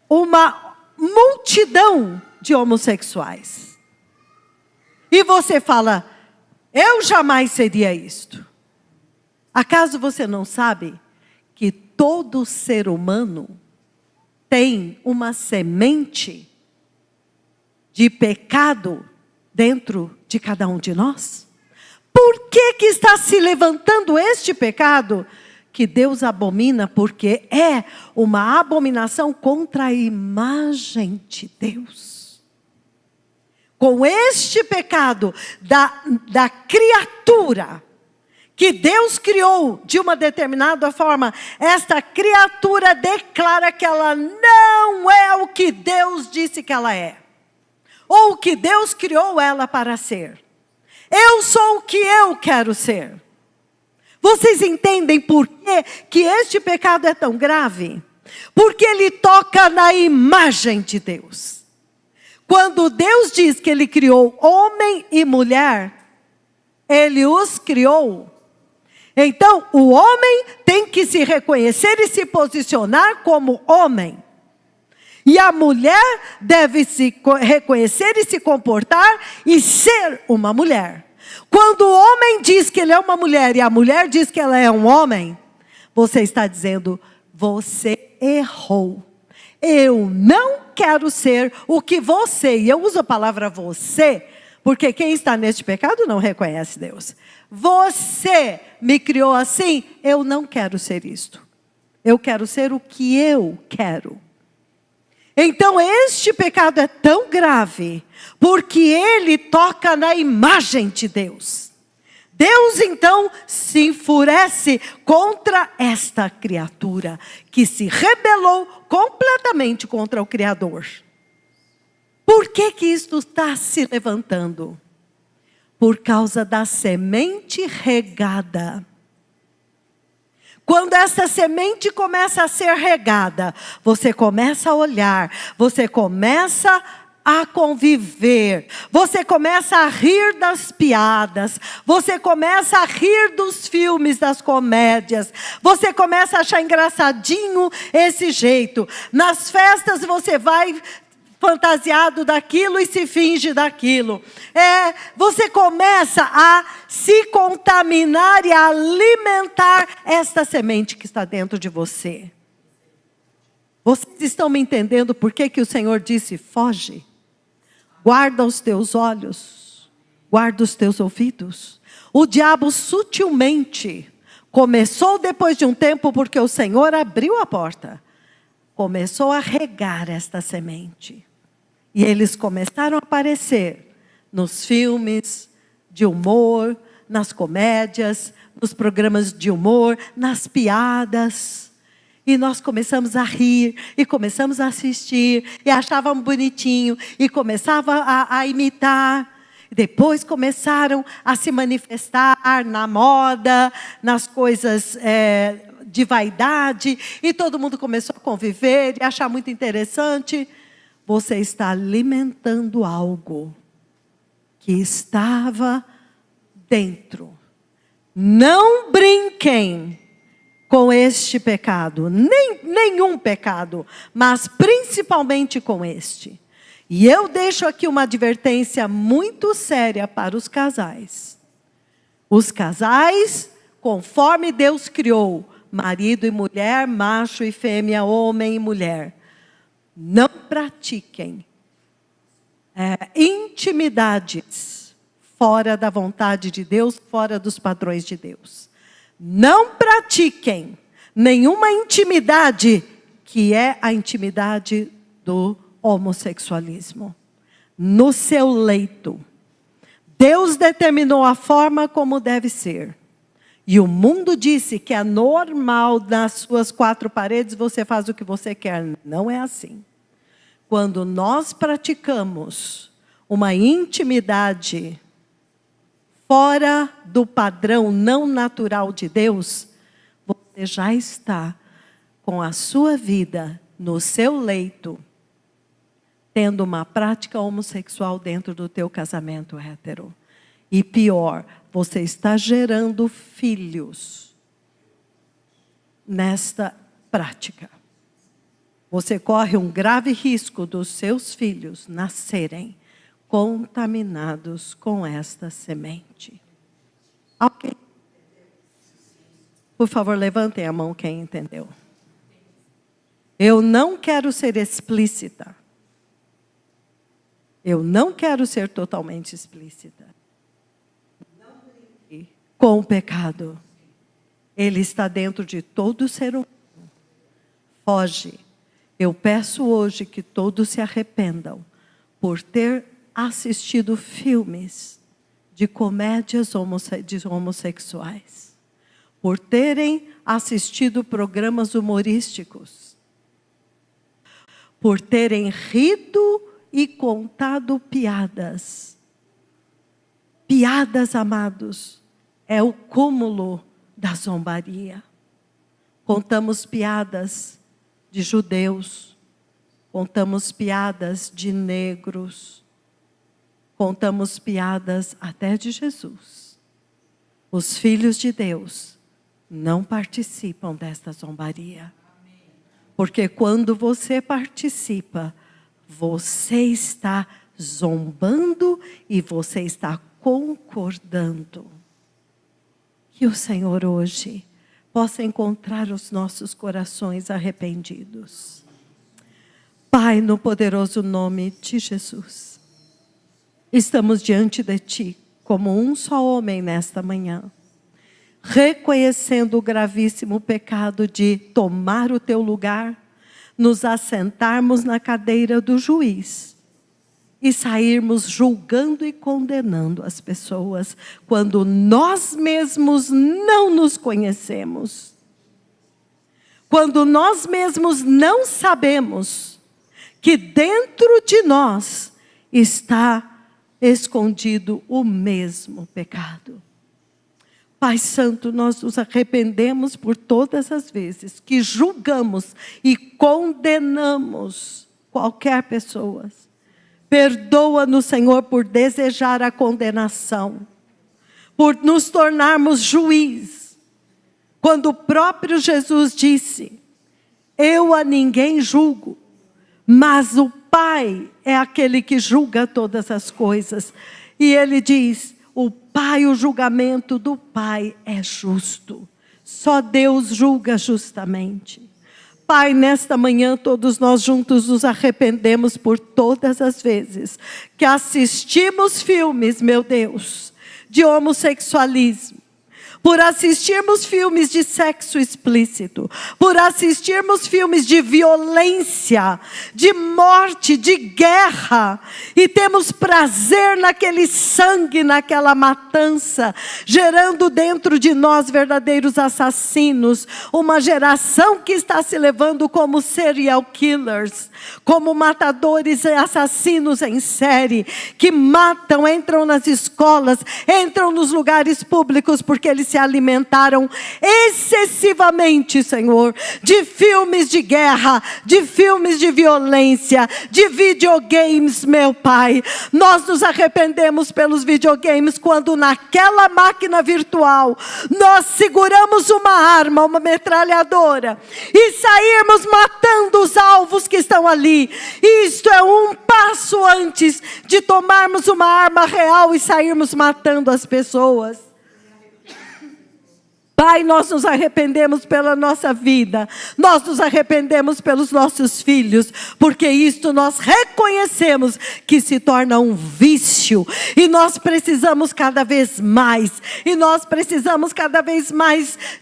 uma multidão de homossexuais. E você fala, eu jamais seria isto. Acaso você não sabe que todo ser humano tem uma semente de pecado dentro de cada um de nós? Por que que está se levantando este pecado? Que Deus abomina, porque é uma abominação contra a imagem de Deus. Com este pecado da criatura, que Deus criou de uma determinada forma, esta criatura declara que ela não é o que Deus disse que ela é. Ou o que Deus criou ela para ser. Eu sou o que eu quero ser. Vocês entendem por que este pecado é tão grave? Porque ele toca na imagem de Deus. Quando Deus diz que Ele criou homem e mulher, Ele os criou. Então, o homem tem que se reconhecer e se posicionar como homem. E a mulher deve se reconhecer e se comportar e ser uma mulher. Quando o homem diz que ele é uma mulher e a mulher diz que ela é um homem, você está dizendo, você errou. Eu não quero ser o que você, e eu uso a palavra você, porque quem está neste pecado não reconhece Deus. Você me criou assim, eu não quero ser isto. Eu quero ser o que eu quero. Então este pecado é tão grave, porque ele toca na imagem de Deus. Deus então se enfurece contra esta criatura, que se rebelou completamente contra o Criador. Por que isto está se levantando? Por causa da semente regada. Quando essa semente começa a ser regada, você começa a olhar, você começa a conviver, você começa a rir das piadas, você começa a rir dos filmes, das comédias, você começa a achar engraçadinho esse jeito. Nas festas você vai fantasiado daquilo e se finge daquilo. Você começa a se contaminar e a alimentar esta semente que está dentro de você. Vocês estão me entendendo por que o Senhor disse: foge, guarda os teus olhos, guarda os teus ouvidos. O diabo sutilmente começou depois de um tempo, porque o Senhor abriu a porta, começou a regar esta semente. E eles começaram a aparecer nos filmes de humor, nas comédias, nos programas de humor, nas piadas. E nós começamos a rir, e começamos a assistir, e achávamos bonitinho, e começava a imitar. Depois começaram a se manifestar na moda, nas coisas de vaidade, e todo mundo começou a conviver e achar muito interessante. Você está alimentando algo que estava dentro. Não brinquem com este pecado, nenhum pecado, mas principalmente com este. E eu deixo aqui uma advertência muito séria para os casais. Os casais, conforme Deus criou, marido e mulher, macho e fêmea, homem e mulher, não pratiquem intimidades fora da vontade de Deus, fora dos padrões de Deus. Não pratiquem nenhuma intimidade que é a intimidade do homossexualismo. No seu leito. Deus determinou a forma como deve ser. E o mundo disse que é normal, nas suas quatro paredes, você faz o que você quer. Não é assim. Quando nós praticamos uma intimidade fora do padrão não natural de Deus, você já está com a sua vida no seu leito, tendo uma prática homossexual dentro do teu casamento hétero. E pior, você está gerando filhos nesta prática. Você corre um grave risco dos seus filhos nascerem contaminados com esta semente. Ok? Por favor, levantem a mão quem entendeu. Eu não quero ser explícita. Eu não quero ser totalmente explícita. Não brinque com o pecado. Ele está dentro de todo ser humano. Foge. Eu peço hoje que todos se arrependam por ter assistido filmes de comédias de homossexuais, por terem assistido programas humorísticos, por terem rido e contado piadas. Piadas, amados, é o cúmulo da zombaria. Contamos piadas de judeus, contamos piadas de negros, contamos piadas até de Jesus. Os filhos de Deus não participam desta zombaria. Porque quando você participa, você está zombando e você está concordando. Que o Senhor hoje possa encontrar os nossos corações arrependidos. Pai, no poderoso nome de Jesus, estamos diante de Ti como um só homem nesta manhã, reconhecendo o gravíssimo pecado de tomar o Teu lugar, nos assentarmos na cadeira do juiz e sairmos julgando e condenando as pessoas, quando nós mesmos não nos conhecemos. Quando nós mesmos não sabemos que dentro de nós está escondido o mesmo pecado. Pai Santo, nós nos arrependemos por todas as vezes que julgamos e condenamos qualquer pessoa. Perdoa-nos, Senhor, por desejar a condenação, por nos tornarmos juiz. Quando o próprio Jesus disse: eu a ninguém julgo, Mas o Pai é aquele que julga todas as coisas. E ele diz, o julgamento do Pai é justo. Só Deus julga justamente. Pai, nesta manhã todos nós juntos nos arrependemos por todas as vezes que assistimos filmes, meu Deus, de homossexualismo, por assistirmos filmes de sexo explícito, por assistirmos filmes de violência, de morte, de guerra, e temos prazer naquele sangue, naquela matança, gerando dentro de nós verdadeiros assassinos, uma geração que está se levando como serial killers, como matadores e assassinos em série, que matam, entram nas escolas, entram nos lugares públicos, porque eles se alimentaram excessivamente, Senhor, de filmes de guerra, de filmes de violência, de videogames, meu Pai. Nós nos arrependemos pelos videogames, quando naquela máquina virtual, nós seguramos uma arma, uma metralhadora, e sairmos matando os alvos que estão ali. Isto é um passo antes de tomarmos uma arma real e sairmos matando as pessoas. Pai, nós nos arrependemos pela nossa vida, nós nos arrependemos pelos nossos filhos, porque isto nós reconhecemos que se torna um vício, e nós precisamos cada vez mais,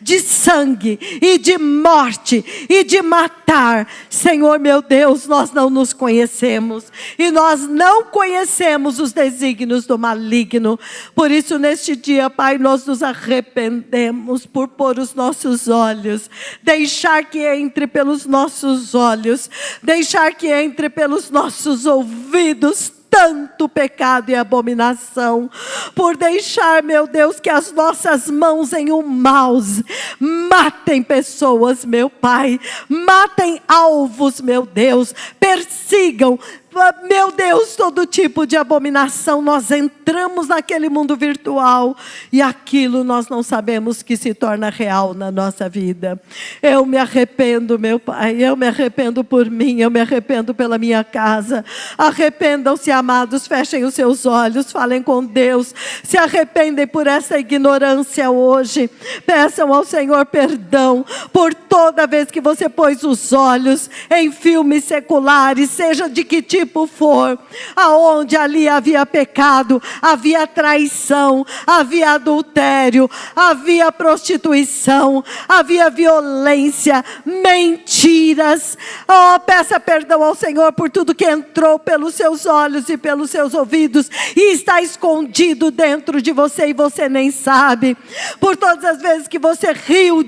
de sangue, e de morte, e de matar. Senhor meu Deus, nós não nos conhecemos, e nós não conhecemos os desígnios do maligno. Por isso neste dia, Pai, nós nos arrependemos por pôr os nossos olhos, deixar que entre pelos nossos olhos, deixar que entre pelos nossos ouvidos tanto pecado e abominação, por deixar, meu Deus, que as nossas mãos em um mouse matem pessoas, meu Pai, matem alvos, meu Deus, persigam, meu Deus, todo tipo de abominação. Nós entramos naquele mundo virtual e aquilo nós não sabemos que se torna real na nossa vida. Eu me arrependo, meu Pai, eu me arrependo por mim, eu me arrependo pela minha casa. Arrependam-se, amados, fechem os seus olhos, falem com Deus, se arrependem por essa ignorância hoje. Peçam ao Senhor perdão por toda vez que você pôs os olhos em filmes seculares, seja de que tipo for, aonde ali havia pecado, havia traição, havia adultério, havia prostituição, havia violência, mentiras. Oh, peça perdão ao Senhor por tudo que entrou pelos seus olhos e pelos seus ouvidos e está escondido dentro de você e você nem sabe. Por todas as vezes que você riu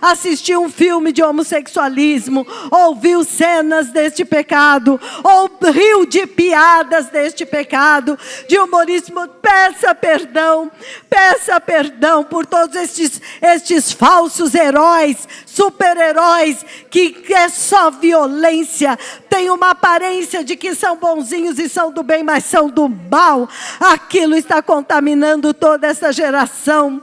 assistiu um filme de homossexualismo, ouviu cenas deste pecado, ou riu de piadas deste pecado, de humorismo. Peça perdão por todos estes falsos heróis, super-heróis, que é só violência, tem uma aparência de que são bonzinhos e são do bem, mas são do mal. Aquilo está contaminando toda essa geração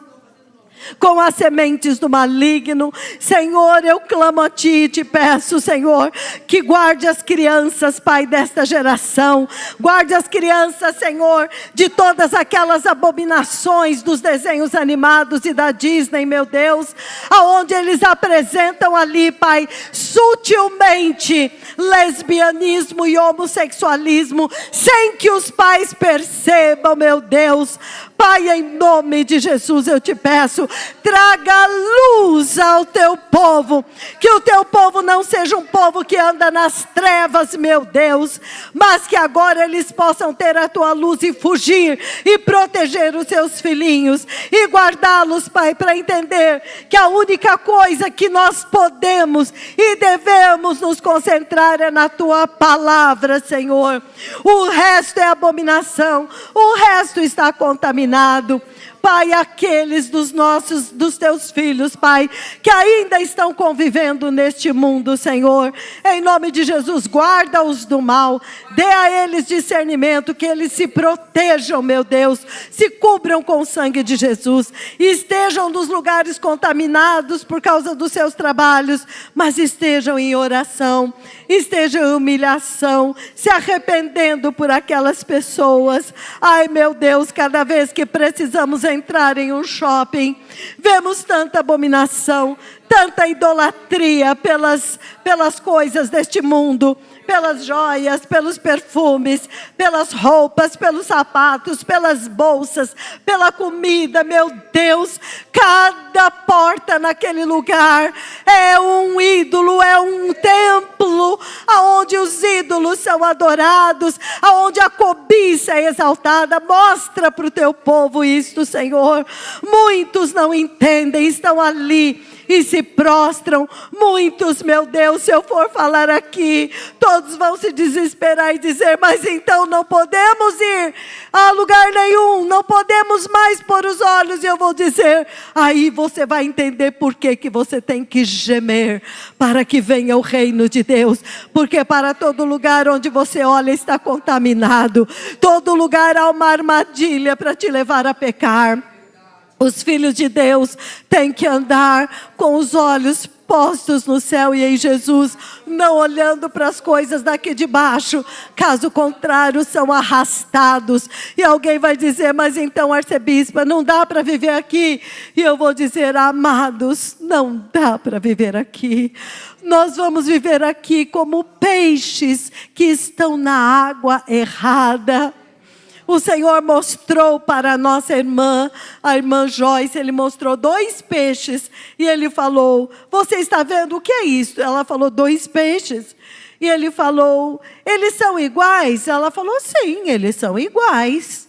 com as sementes do maligno. Senhor, eu clamo a Ti e Te peço, Senhor, que guarde as crianças, Pai, desta geração. Guarde as crianças, Senhor, de todas aquelas abominações dos desenhos animados e da Disney, meu Deus, aonde eles apresentam ali, Pai, sutilmente lesbianismo e homossexualismo, sem que os pais percebam, meu Deus. Pai, em nome de Jesus eu Te peço, traga luz ao Teu povo, que o Teu povo não seja um povo que anda nas trevas, meu Deus, mas que agora eles possam ter a Tua luz e fugir e proteger os seus filhinhos e guardá-los, Pai, para entender que a única coisa que nós podemos e devemos nos concentrar é na Tua palavra, Senhor. O resto é abominação, o resto está contaminado. Pai, aqueles dos Teus filhos, Pai, que ainda estão convivendo neste mundo, Senhor, em nome de Jesus, guarda-os do mal, Dê a eles discernimento, que eles se protejam, meu Deus, se cubram com o sangue de Jesus, estejam nos lugares contaminados por causa dos seus trabalhos, mas estejam em oração, estejam em humilhação, se arrependendo por aquelas pessoas. Ai, meu Deus, cada vez que precisamos entrar em um shopping, vemos tanta abominação, tanta idolatria pelas coisas deste mundo, pelas joias, pelos perfumes, pelas roupas, pelos sapatos, pelas bolsas, pela comida. Meu Deus, cada porta naquele lugar é um ídolo, é um templo, aonde os ídolos são adorados, aonde a cobiça é exaltada. Mostra para o teu povo isto, Senhor. Muitos não entendem, estão ali e se prostram. Muitos, meu Deus, se eu for falar aqui, todos vão se desesperar e dizer: mas então não podemos ir a lugar nenhum, não podemos mais pôr os olhos. E eu vou dizer: aí você vai entender por que você tem que gemer, para que venha o reino de Deus. Porque para todo lugar onde você olha está contaminado, todo lugar há uma armadilha para te levar a pecar. Os filhos de Deus têm que andar com os olhos postos no céu e em Jesus, não olhando para as coisas daqui de baixo. Caso contrário, são arrastados. E alguém vai dizer: mas então, arcebispa, não dá para viver aqui? E eu vou dizer: amados, não dá para viver aqui. Nós vamos viver aqui como peixes que estão na água errada. O Senhor mostrou para a nossa irmã, a irmã Joyce, Ele mostrou 2 peixes. E Ele falou: você está vendo o que é isso? Ela falou: 2 peixes. E Ele falou: eles são iguais? Ela falou: sim, eles são iguais.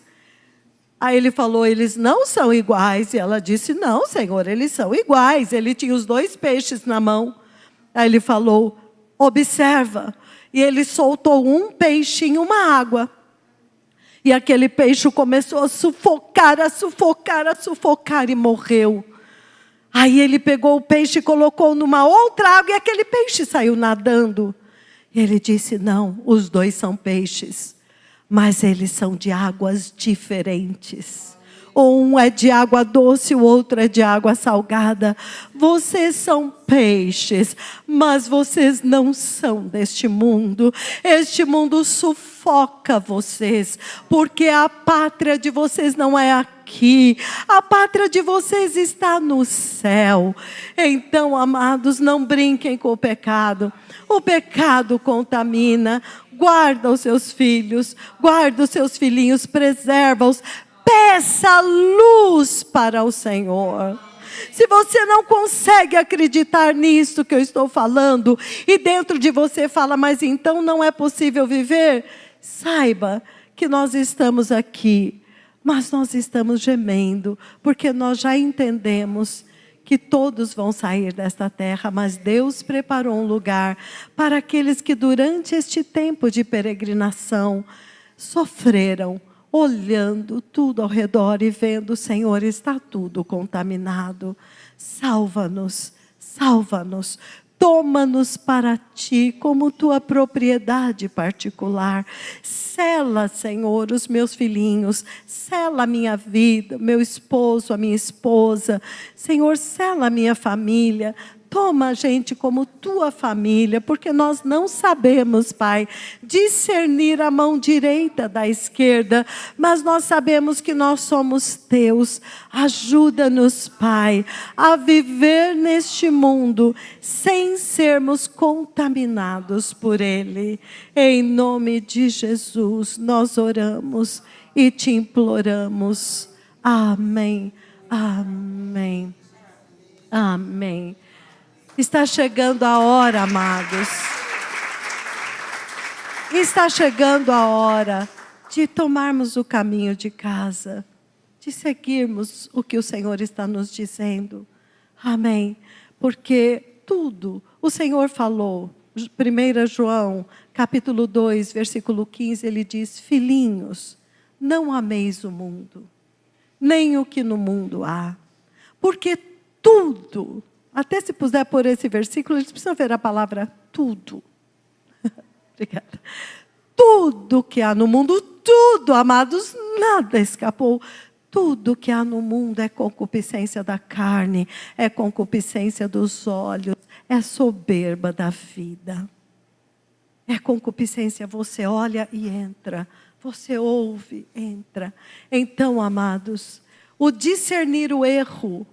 Aí Ele falou: eles não são iguais. E ela disse: não, Senhor, eles são iguais. Ele tinha os 2 peixes na mão. Aí Ele falou: observa. E Ele soltou um peixe em uma água. E aquele peixe começou a sufocar e morreu. Aí Ele pegou o peixe e colocou numa outra água e aquele peixe saiu nadando. E Ele disse: não, os 2 são peixes, mas eles são de águas diferentes. Um é de água doce, o outro é de água salgada. Vocês são peixes, mas vocês não são deste mundo. Este mundo sufoca vocês, porque a pátria de vocês não é aqui. A pátria de vocês está no céu. Então, amados, não brinquem com o pecado. O pecado contamina. Guarda os seus filhos, guarda os seus filhinhos, preserva-os. Peça luz para o Senhor. Se você não consegue acreditar nisso que eu estou falando, e dentro de você fala: mas então não é possível viver, saiba que nós estamos aqui, mas nós estamos gemendo, porque nós já entendemos que todos vão sair desta terra, mas Deus preparou um lugar para aqueles que durante este tempo de peregrinação sofreram, olhando tudo ao redor e vendo: Senhor, está tudo contaminado. Salva-nos, salva-nos. Toma-nos para Ti como Tua propriedade particular. Sela, Senhor, os meus filhinhos. Sela a minha vida, meu esposo, a minha esposa. Senhor, sela a minha família. Toma a gente como Tua família, porque nós não sabemos, Pai, discernir a mão direita da esquerda, mas nós sabemos que nós somos Teus. Ajuda-nos, Pai, a viver neste mundo sem sermos contaminados por Ele. Em nome de Jesus, nós oramos e Te imploramos. Amém, amém, amém. Está chegando a hora, amados. Está chegando a hora de tomarmos o caminho de casa, de seguirmos o que o Senhor está nos dizendo. Amém. Porque tudo o Senhor falou. 1 João, capítulo 2, versículo 15, Ele diz: filhinhos, não ameis o mundo, nem o que no mundo há. Porque tudo... Até se puder pôr esse versículo, eles precisam ver a palavra tudo. Obrigada. tudo que há no mundo, tudo, amados, nada escapou. Tudo que há no mundo é concupiscência da carne, é concupiscência dos olhos, é soberba da vida. É concupiscência, você olha e entra, você ouve, entra. Então, amados, o discernir o erro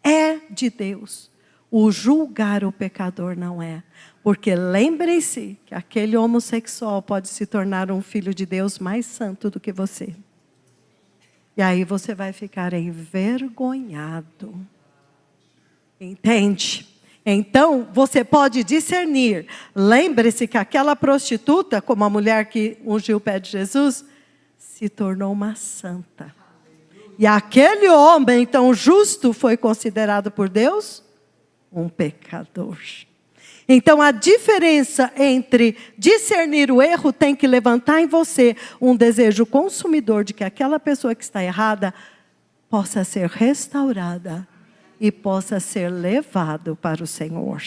é de Deus. O julgar o pecador não é. Porque lembrem-se que aquele homossexual pode se tornar um filho de Deus mais santo do que você. E aí você vai ficar envergonhado. Entende? Então, você pode discernir. Lembre-se que aquela prostituta, como a mulher que ungiu o pé de Jesus, se tornou uma santa. E aquele homem, então, justo, foi considerado por Deus um pecador. Então, a diferença entre discernir o erro tem que levantar em você um desejo consumidor de que aquela pessoa que está errada possa ser restaurada e possa ser levado para o Senhor.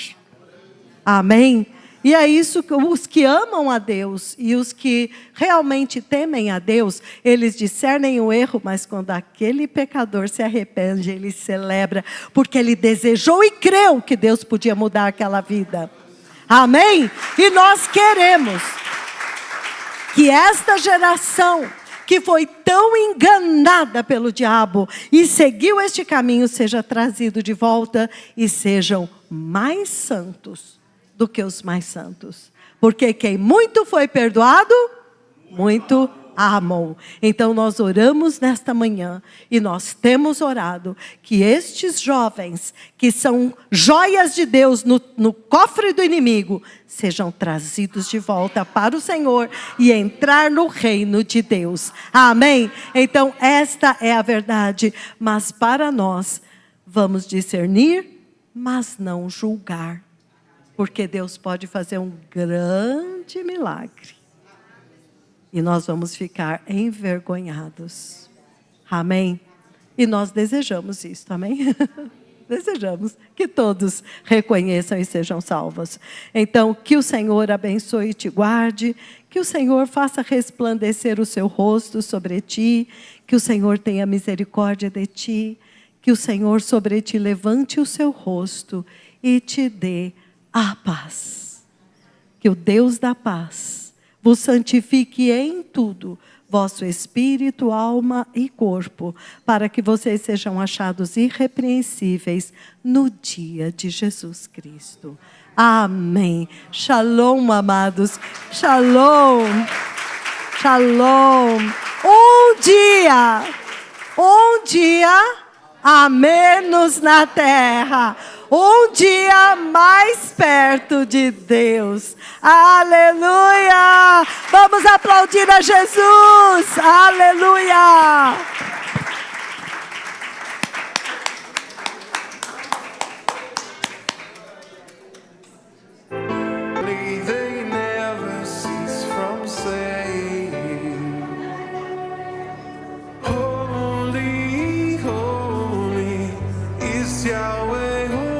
Amém? E é isso que os que amam a Deus e os que realmente temem a Deus, eles discernem o erro, mas quando aquele pecador se arrepende, ele celebra, porque ele desejou e creu que Deus podia mudar aquela vida. Amém? E nós queremos que esta geração que foi tão enganada pelo diabo e seguiu este caminho seja trazido de volta e sejam mais santos do que os mais santos. Porque quem muito foi perdoado, muito amou. Então nós oramos nesta manhã e nós temos orado que estes jovens que são joias de Deus no cofre do inimigo sejam trazidos de volta para o Senhor e entrar no reino de Deus. Amém? Então esta é a verdade. Mas para nós, vamos discernir, mas não julgar. Porque Deus pode fazer um grande milagre. E nós vamos ficar envergonhados. Amém? E nós desejamos isso, amém? Desejamos que todos reconheçam e sejam salvos. Então, que o Senhor abençoe e te guarde. Que o Senhor faça resplandecer o seu rosto sobre ti. Que o Senhor tenha misericórdia de ti. Que o Senhor sobre ti levante o seu rosto e te dê a paz. Que o Deus da paz vos santifique em tudo, vosso espírito, alma e corpo, para que vocês sejam achados irrepreensíveis no dia de Jesus Cristo. Amém. Shalom, amados. Shalom. Shalom. Um dia a menos na terra. Um dia mais perto de Deus. Aleluia! Vamos aplaudir a Jesus. Aleluia! They never cease from saying, Holy, holy is Yahweh.